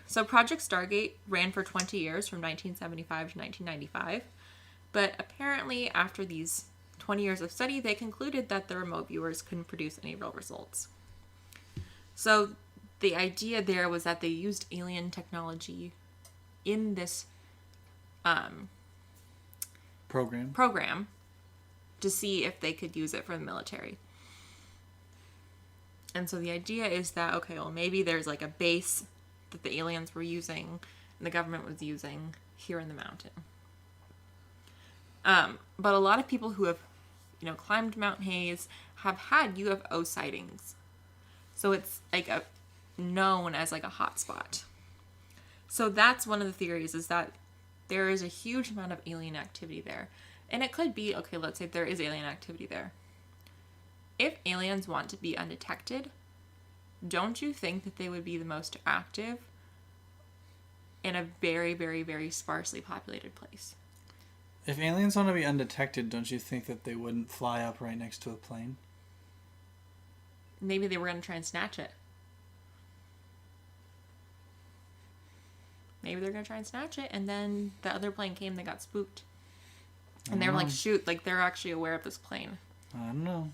A: So Project Stargate ran for 20 years from 1975 to 1995. But apparently after these 20 years of study, they concluded that the remote viewers couldn't produce any real results. So the idea there was that they used alien technology in this program to see if they could use it for the military. And so the idea is that, okay, well, maybe there's like a base that the aliens were using and the government was using here in the mountain. But a lot of people who have, climbed Mount Hayes have had UFO sightings. So it's like known as like a hotspot. So that's one of the theories, is that there is a huge amount of alien activity there. And it could be, okay, let's say there is alien activity there. If aliens want to be undetected, don't you think that they would be the most active in a very, very, very sparsely populated place?
B: If aliens want to be undetected, don't you think that they wouldn't fly up right next to a plane?
A: Maybe they were going to try and snatch it. Maybe they're going to try and snatch it, and then the other plane came, they got spooked. And they were like, shoot, like they're actually aware of this plane.
B: I don't know.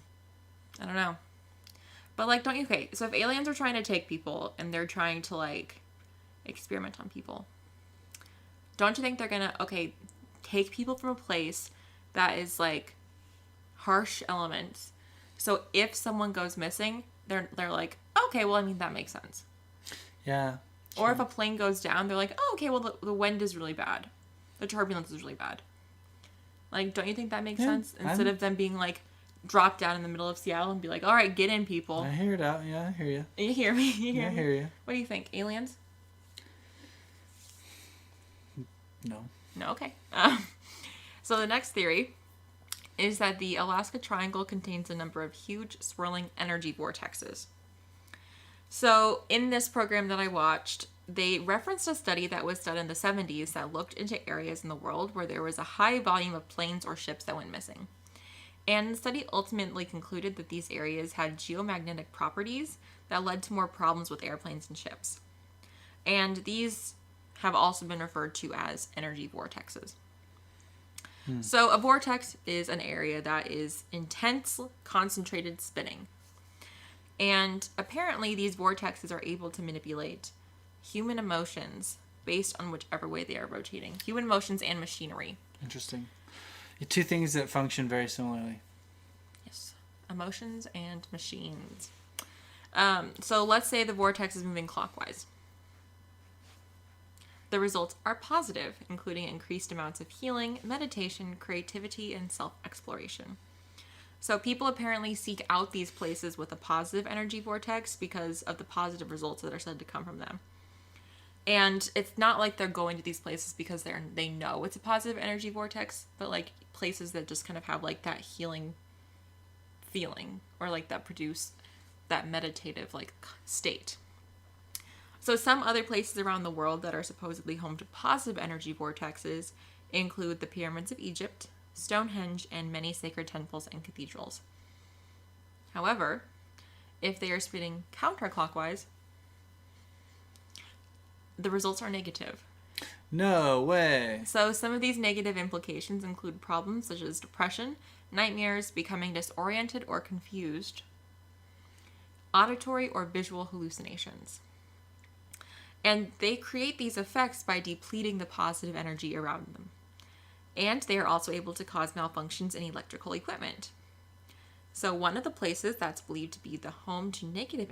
A: But like, don't you, okay, so if aliens are trying to take people and they're trying to like experiment on people, don't you think they're going to, okay, take people from a place that is like harsh elements. So if someone goes missing, they're like, okay, well, I mean, that makes sense.
B: Yeah.
A: Sure. Or if a plane goes down, they're like, oh, okay, well, the wind is really bad. The turbulence is really bad. Like, don't you think that makes sense? Instead of them being like, drop down in the middle of Seattle and be like, all right, get in, people.
B: I hear it out. Yeah, I hear you.
A: You hear me?
B: I hear you.
A: What do you think? Aliens?
B: No.
A: No, okay. So the next theory is that the Alaska Triangle contains a number of huge swirling energy vortexes. So in this program that I watched, they referenced a study that was done in the 70s that looked into areas in the world where there was a high volume of planes or ships that went missing. And the study ultimately concluded that these areas had geomagnetic properties that led to more problems with airplanes and ships. And these have also been referred to as energy vortexes. So a vortex is an area that is intense, concentrated spinning. And apparently these vortexes are able to manipulate human emotions based on whichever way they are rotating. Human emotions and machinery.
B: Interesting. Two things that function very similarly.
A: Yes. Emotions and machines. So let's say the vortex is moving clockwise. The results are positive, including increased amounts of healing, meditation, creativity, and self-exploration. So people apparently seek out these places with a positive energy vortex because of the positive results that are said to come from them. And it's not like they're going to these places because they know it's a positive energy vortex, but like places that just kind of have like that healing feeling, or like that produce that meditative like state. So some other places around the world that are supposedly home to positive energy vortexes include the pyramids of Egypt, Stonehenge, and many sacred temples and cathedrals. However, if they are spinning counterclockwise, the results are negative.
B: No way.
A: So some of these negative implications include problems such as depression, nightmares, becoming disoriented or confused, auditory or visual hallucinations. And they create these effects by depleting the positive energy around them. And they are also able to cause malfunctions in electrical equipment. So one of the places that's believed to be the home to negative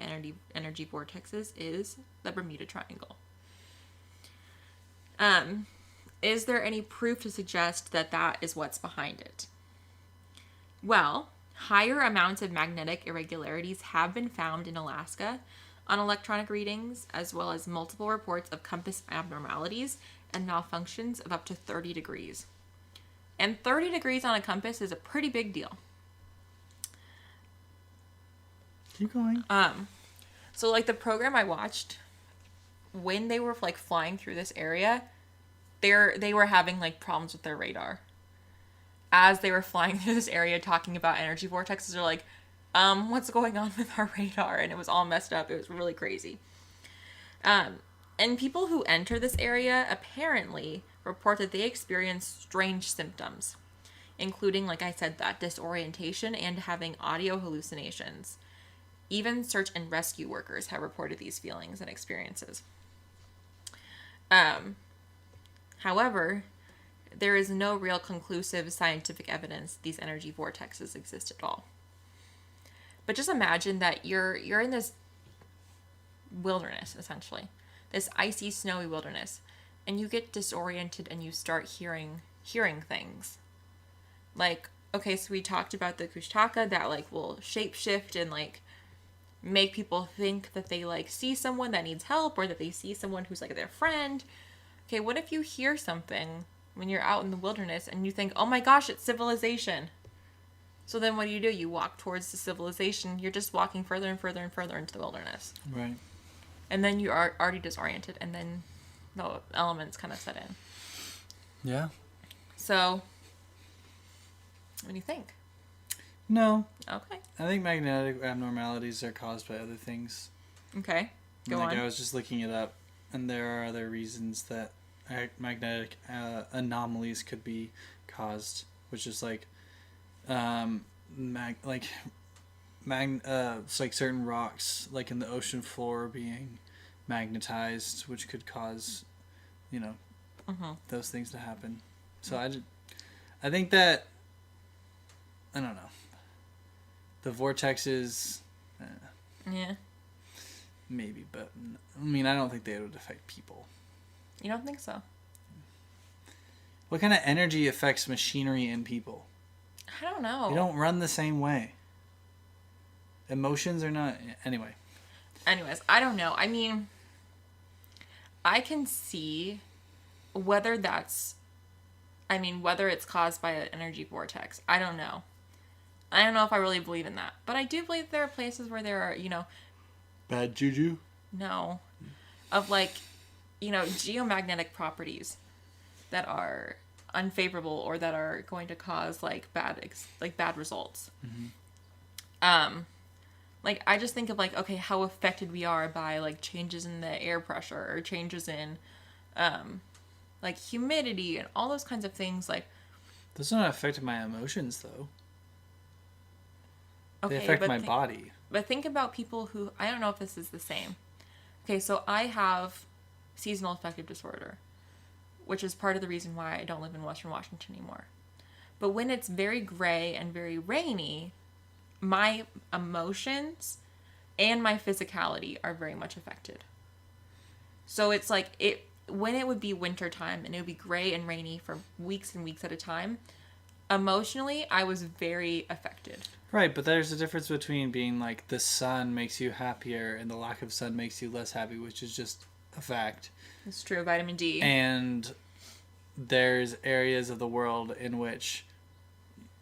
A: energy vortexes is the Bermuda Triangle. Is there any proof to suggest that that is what's behind it? Well, higher amounts of magnetic irregularities have been found in Alaska on electronic readings, as well as multiple reports of compass abnormalities and malfunctions of up to 30 degrees. And 30 degrees on a compass is a pretty big deal.
B: Keep going.
A: So like the program I watched, when they were like flying through this area, they were having like problems with their radar. As they were flying through this area talking about energy vortexes, they're like, what's going on with our radar? And it was all messed up. It was really crazy. And people who enter this area apparently report that they experience strange symptoms. including, like I said, that disorientation and having audio hallucinations. Even search and rescue workers have reported these feelings and experiences. However, there is no real conclusive scientific evidence these energy vortexes exist at all. But just imagine that you're in this wilderness, essentially. This icy, snowy wilderness. And you get disoriented and you start hearing things. Like, okay, so we talked about the kushtaka that, like, will shapeshift and, like, make people think that they, like, see someone that needs help or that they see someone who's, like, their friend. Okay, what if you hear something when you're out in the wilderness and you think, oh my gosh, it's civilization? So then what do? You walk towards the civilization. You're just walking further and further and further into the wilderness.
B: Right.
A: And then you are already disoriented, and then the elements kind of set in.
B: Yeah.
A: So, what do you think?
B: No.
A: Okay.
B: I think magnetic abnormalities are caused by other things.
A: Okay. Go on.
B: I was just looking it up, and there are other reasons that magnetic anomalies could be caused, which is like, it's like certain rocks, like in the ocean floor, being magnetized, which could cause, those things to happen. So I think that, I don't know, the vortexes,
A: yeah,
B: maybe, but I mean, I don't think they would affect people.
A: You don't think so?
B: What kind of energy affects machinery and people?
A: I don't know.
B: They don't run the same way. Emotions are not... Anyways,
A: I don't know. I mean, I can see whether it's caused by an energy vortex. I don't know. I don't know if I really believe in that. But I do believe there are places where there are,
B: bad juju?
A: No. Of, like, geomagnetic properties that are unfavorable or that are going to cause, like, bad results.
B: Mm-hmm.
A: Like, I just think of, like, okay, how affected we are by, like, changes in the air pressure or changes in, like, humidity and all those kinds of things, like...
B: Those don't affect my emotions, though.
A: Okay,
B: they affect my body.
A: But think about people who... I don't know if this is the same. Okay, so I have seasonal affective disorder, which is part of the reason why I don't live in Western Washington anymore. But when it's very gray and very rainy, my emotions and my physicality are very much affected. So it's like when it would be wintertime and it would be gray and rainy for weeks and weeks at a time, emotionally, I was very affected.
B: Right, but there's a difference between being like the sun makes you happier and the lack of sun makes you less happy, which is just a fact.
A: It's true, vitamin D.
B: And there's areas of the world in which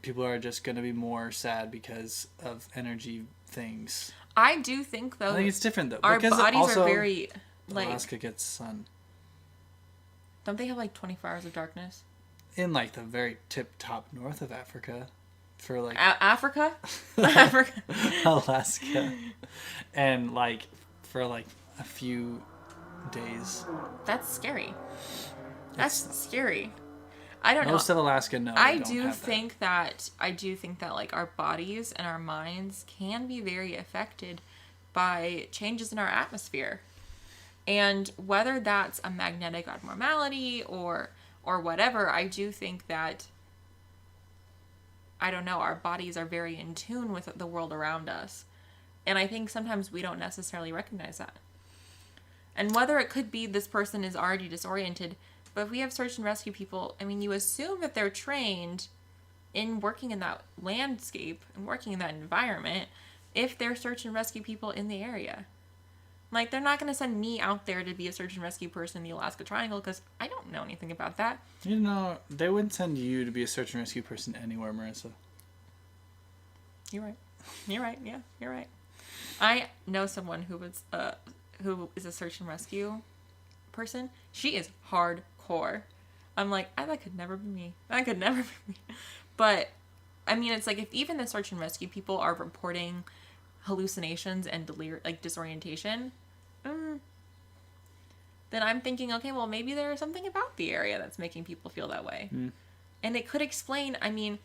B: people are just going to be more sad because of energy things.
A: I do think, though...
B: I think it's different, though.
A: Our
B: because
A: bodies
B: also,
A: are very... like,
B: Alaska gets sun.
A: Don't they have, like, 24 hours of darkness?
B: In, like, the very tip-top north of Africa. For, like...
A: Africa? Africa.
B: Alaska. And, like, for, like, a few days.
A: That's scary. That's scary. I don't know.
B: Most of Alaska, no.
A: I do think that, like, our bodies and our minds can be very affected by changes in our atmosphere. And whether that's a magnetic abnormality or whatever, I do think that, I don't know, our bodies are very in tune with the world around us. And I think sometimes we don't necessarily recognize that. And whether it could be this person is already disoriented, but if we have search and rescue people, I mean, you assume that they're trained in working in that landscape and working in that environment if they're search and rescue people in the area. Like, they're not going to send me out there to be a search and rescue person in the Alaska Triangle because I don't know anything about that.
B: You know, they wouldn't send you to be a search and rescue person anywhere, Marissa.
A: You're right. Yeah, you're right. I know someone who is a search and rescue person. She is hardcore. I'm like, that could never be me. That could never be me. But, I mean, it's like if even the search and rescue people are reporting hallucinations and disorientation, then I'm thinking, okay, well, maybe there's something about the area that's making people feel that way. And it could explain, I mean,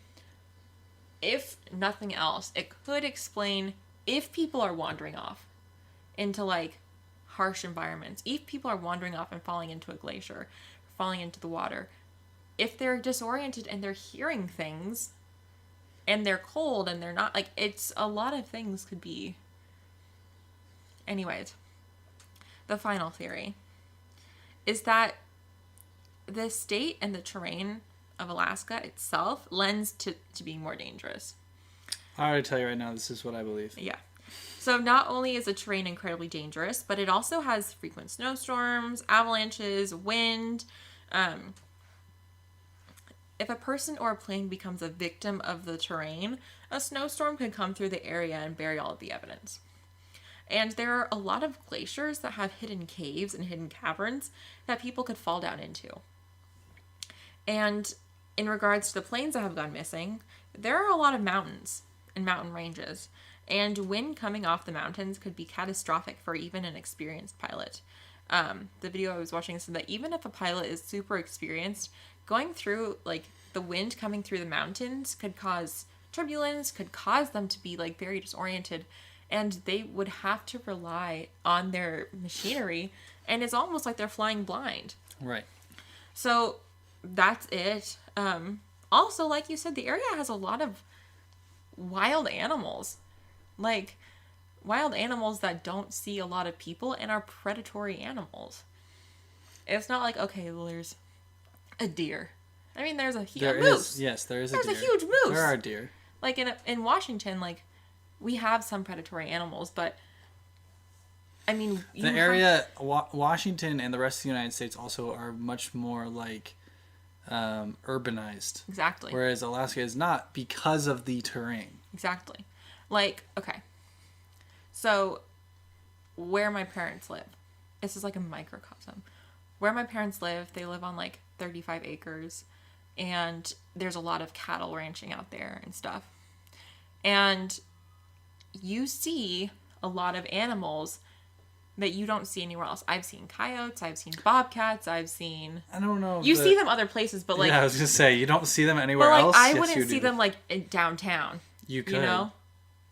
A: if nothing else, it could explain if people are wandering off into, like, harsh environments, if people are wandering off and falling into a glacier, falling into the water, if they're disoriented and they're hearing things and they're cold and they're not, like, it's a lot of things could be. Anyways, the final theory is that the state and the terrain of Alaska itself lends to being more dangerous.
B: I already tell you right now, this is what I believe.
A: Yeah. So not only is the terrain incredibly dangerous, but it also has frequent snowstorms, avalanches, wind. If a person or a plane becomes a victim of the terrain, a snowstorm could come through the area and bury all of the evidence. And there are a lot of glaciers that have hidden caves and hidden caverns that people could fall down into. And in regards to the planes that have gone missing, there are a lot of mountains and mountain ranges. And wind coming off the mountains could be catastrophic for even an experienced pilot. The video I was watching said that even if a pilot is super experienced, going through, like, the wind coming through the mountains could cause turbulence, could cause them to be, like, very disoriented, and they would have to rely on their machinery, and it's almost like they're flying blind.
B: Right.
A: So that's it. Also, like you said, the area has a lot of wild animals. Like, wild animals that don't see a lot of people and are predatory animals. It's not like, okay, well, there's a deer. I mean, there's a moose.
B: Yes, there is
A: a deer. There's a huge moose.
B: There are deer.
A: Like, in Washington, like, we have some predatory animals, but, I mean...
B: The area, Washington and the rest of the United States also are much more, like, urbanized.
A: Exactly.
B: Whereas Alaska is not because of the terrain.
A: Exactly. Like, okay. So, where my parents live, this is like a microcosm. Where my parents live, they live on like 35 acres, and there's a lot of cattle ranching out there and stuff. And you see a lot of animals that you don't see anywhere else. I've seen coyotes, I've seen bobcats, I've seen...
B: I don't know.
A: You see them other places, but like...
B: Yeah, I was going to say, you don't see them anywhere
A: but, like,
B: else?
A: I wouldn't see them like in downtown.
B: You could.
A: You know?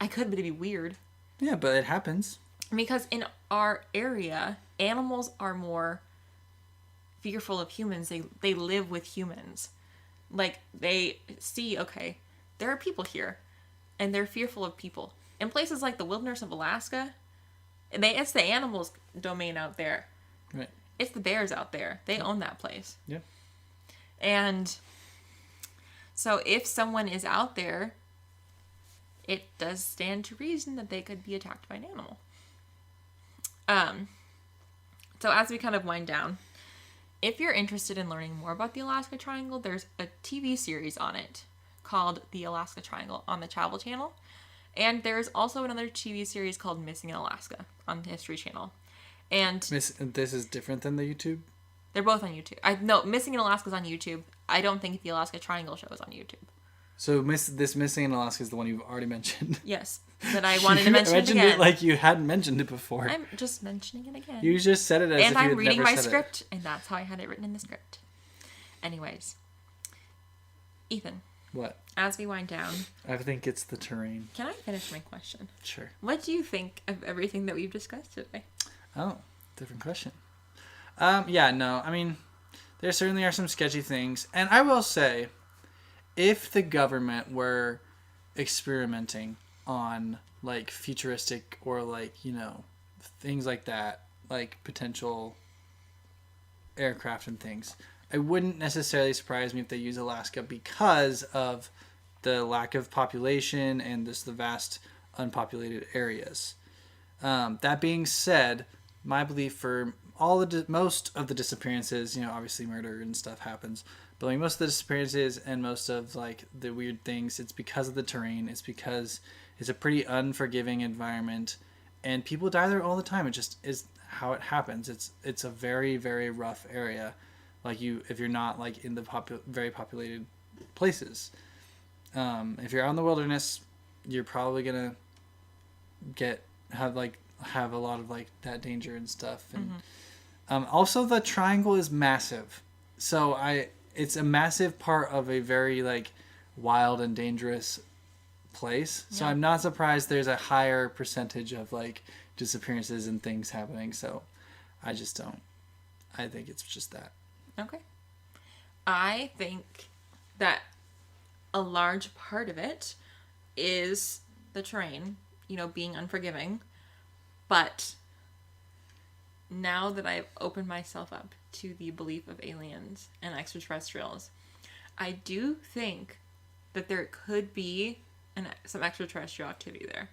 A: I could, but it'd be weird.
B: Yeah, but it happens.
A: Because in our area, animals are more fearful of humans. They live with humans. Like, they see, okay, there are people here, and they're fearful of people. In places like the wilderness of Alaska, it's the animals' domain out there.
B: Right.
A: It's the bears out there. They own that place.
B: Yeah.
A: And so if someone is out there, it does stand to reason that they could be attacked by an animal. So as we kind of wind down, if you're interested in learning more about the Alaska Triangle, there's a TV series on it called The Alaska Triangle on the Travel Channel. And there's also another TV series called Missing in Alaska on the History Channel. And
B: this is different than the YouTube?
A: They're both on YouTube. No, Missing in Alaska is on YouTube. I don't think the Alaska Triangle show is on YouTube.
B: So this Missing in Alaska is the one you've already mentioned.
A: Yes, that I wanted to mention it again.
B: Mentioned it like you hadn't mentioned it before.
A: I'm just mentioning it again.
B: You just said it as if you had never said it.
A: And I'm reading my script, and that's how I had it written in the script. Anyways. Ethan.
B: What?
A: As we wind down.
B: I think it's the terrain.
A: Can I finish my question?
B: Sure.
A: What do you think of everything that we've discussed today?
B: Oh, different question. Yeah, no, I mean, there certainly are some sketchy things. And I will say, if the government were experimenting on, like, futuristic or, like, you know, things like that, like potential aircraft and things, it wouldn't necessarily surprise me if they use Alaska because of the lack of population and just the vast unpopulated areas. That being said, my belief for most of the disappearances, you know, obviously murder and stuff happens, but like most of the disappearances and most of like the weird things, it's because of the terrain. It's because it's a pretty unforgiving environment, and people die there all the time. It just is how it happens. It's a very, very rough area. Like if you're not like in the very populated places. If you're out in the wilderness, you're probably gonna have a lot of like that danger and stuff. And also the triangle is massive, so it's a massive part of a very like wild and dangerous place. So I'm not surprised there's a higher percentage of like disappearances and things happening. So I just don't. I think it's just that.
A: Okay. I think that a large part of it is the terrain, being unforgiving. But now that I've opened myself up to the belief of aliens and extraterrestrials, I do think that there could be some extraterrestrial activity there.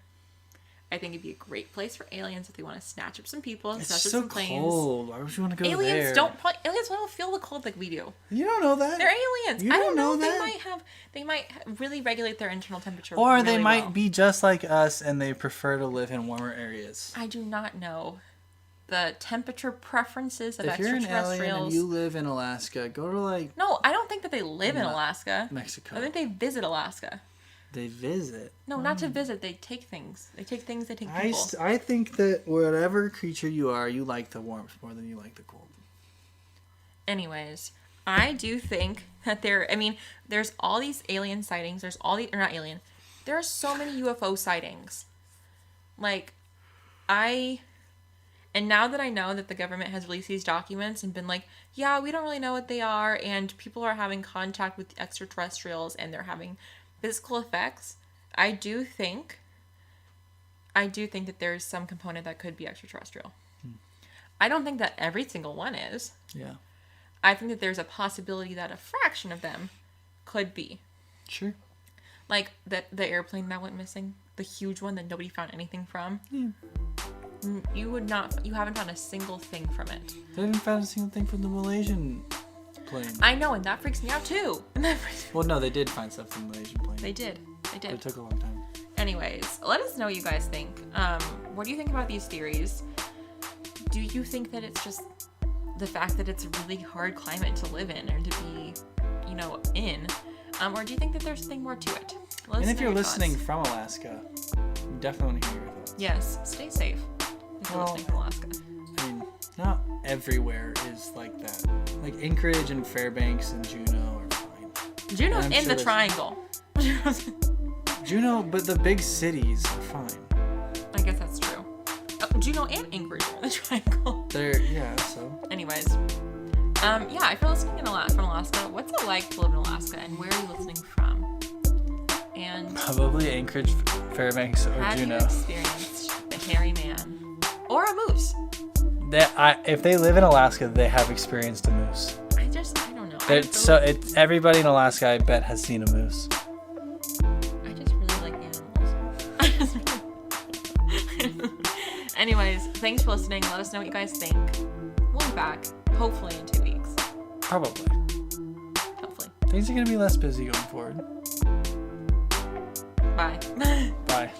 A: I think it'd be a great place for aliens if they want to snatch up some people and snatch up some planes. It's so cold. Why would you want to go there? Aliens don't feel the cold like we do.
B: You don't know that.
A: They're aliens. I don't know that. They might really regulate their internal temperature.
B: Or really they might be just like us and they prefer to live in warmer areas.
A: I do not know the temperature preferences of extraterrestrials.
B: If you're an alien and you live in Alaska, go to like...
A: No, I don't think that they live in Alaska.
B: Mexico.
A: I think they visit Alaska.
B: They visit.
A: No, not to visit. They take things. They take things. They take people.
B: I think that whatever creature you are, you like the warmth more than you like the cold.
A: Anyways, I do think that there's all these alien sightings. There are so many UFO sightings. And now that I know that the government has released these documents and been like, yeah, we don't really know what they are, and people are having contact with extraterrestrials and they're having physical effects, I do think that there's some component that could be extraterrestrial. I don't think that every single one is.
B: Yeah.
A: I think that there's a possibility that a fraction of them could be.
B: Sure.
A: Like the airplane that went missing, the huge one that nobody found anything from.
B: Yeah.
A: You haven't found a single thing from it.
B: They haven't found a single thing from the Malaysian plane.
A: I know, and that freaks me out too.
B: Well, no, they did find stuff from the Malaysian plane.
A: They did.
B: But it took a long time.
A: Anyways, let us know what you guys think. What do you think about these theories? Do you think that it's just the fact that it's a really hard climate to live in or to be, in? Or do you think that there's something more to it?
B: And if you're listening from Alaska, we definitely want to hear your thoughts.
A: Yes, stay safe if you're listening from Alaska.
B: I mean, not everywhere is like that. Like Anchorage and Fairbanks and Juneau are fine.
A: Juneau's in the triangle.
B: Juneau, but the big cities are fine.
A: I guess that's true. Juneau and Anchorage are in the triangle.
B: So.
A: Anyways. If you're listening from Alaska, what's it like to live in Alaska and where are you listening from? And
B: probably Anchorage, Fairbanks, or Juneau.
A: Have you experienced the hairy man? Or a moose?
B: If they live in Alaska, they have experienced a moose.
A: I don't know.
B: Everybody in Alaska, I bet, has seen a moose.
A: I just really like animals. Anyways, thanks for listening. Let us know what you guys think. We'll be back, hopefully in 2 weeks.
B: Probably.
A: Hopefully.
B: Things are going to be less busy going forward.
A: Bye.
B: Bye.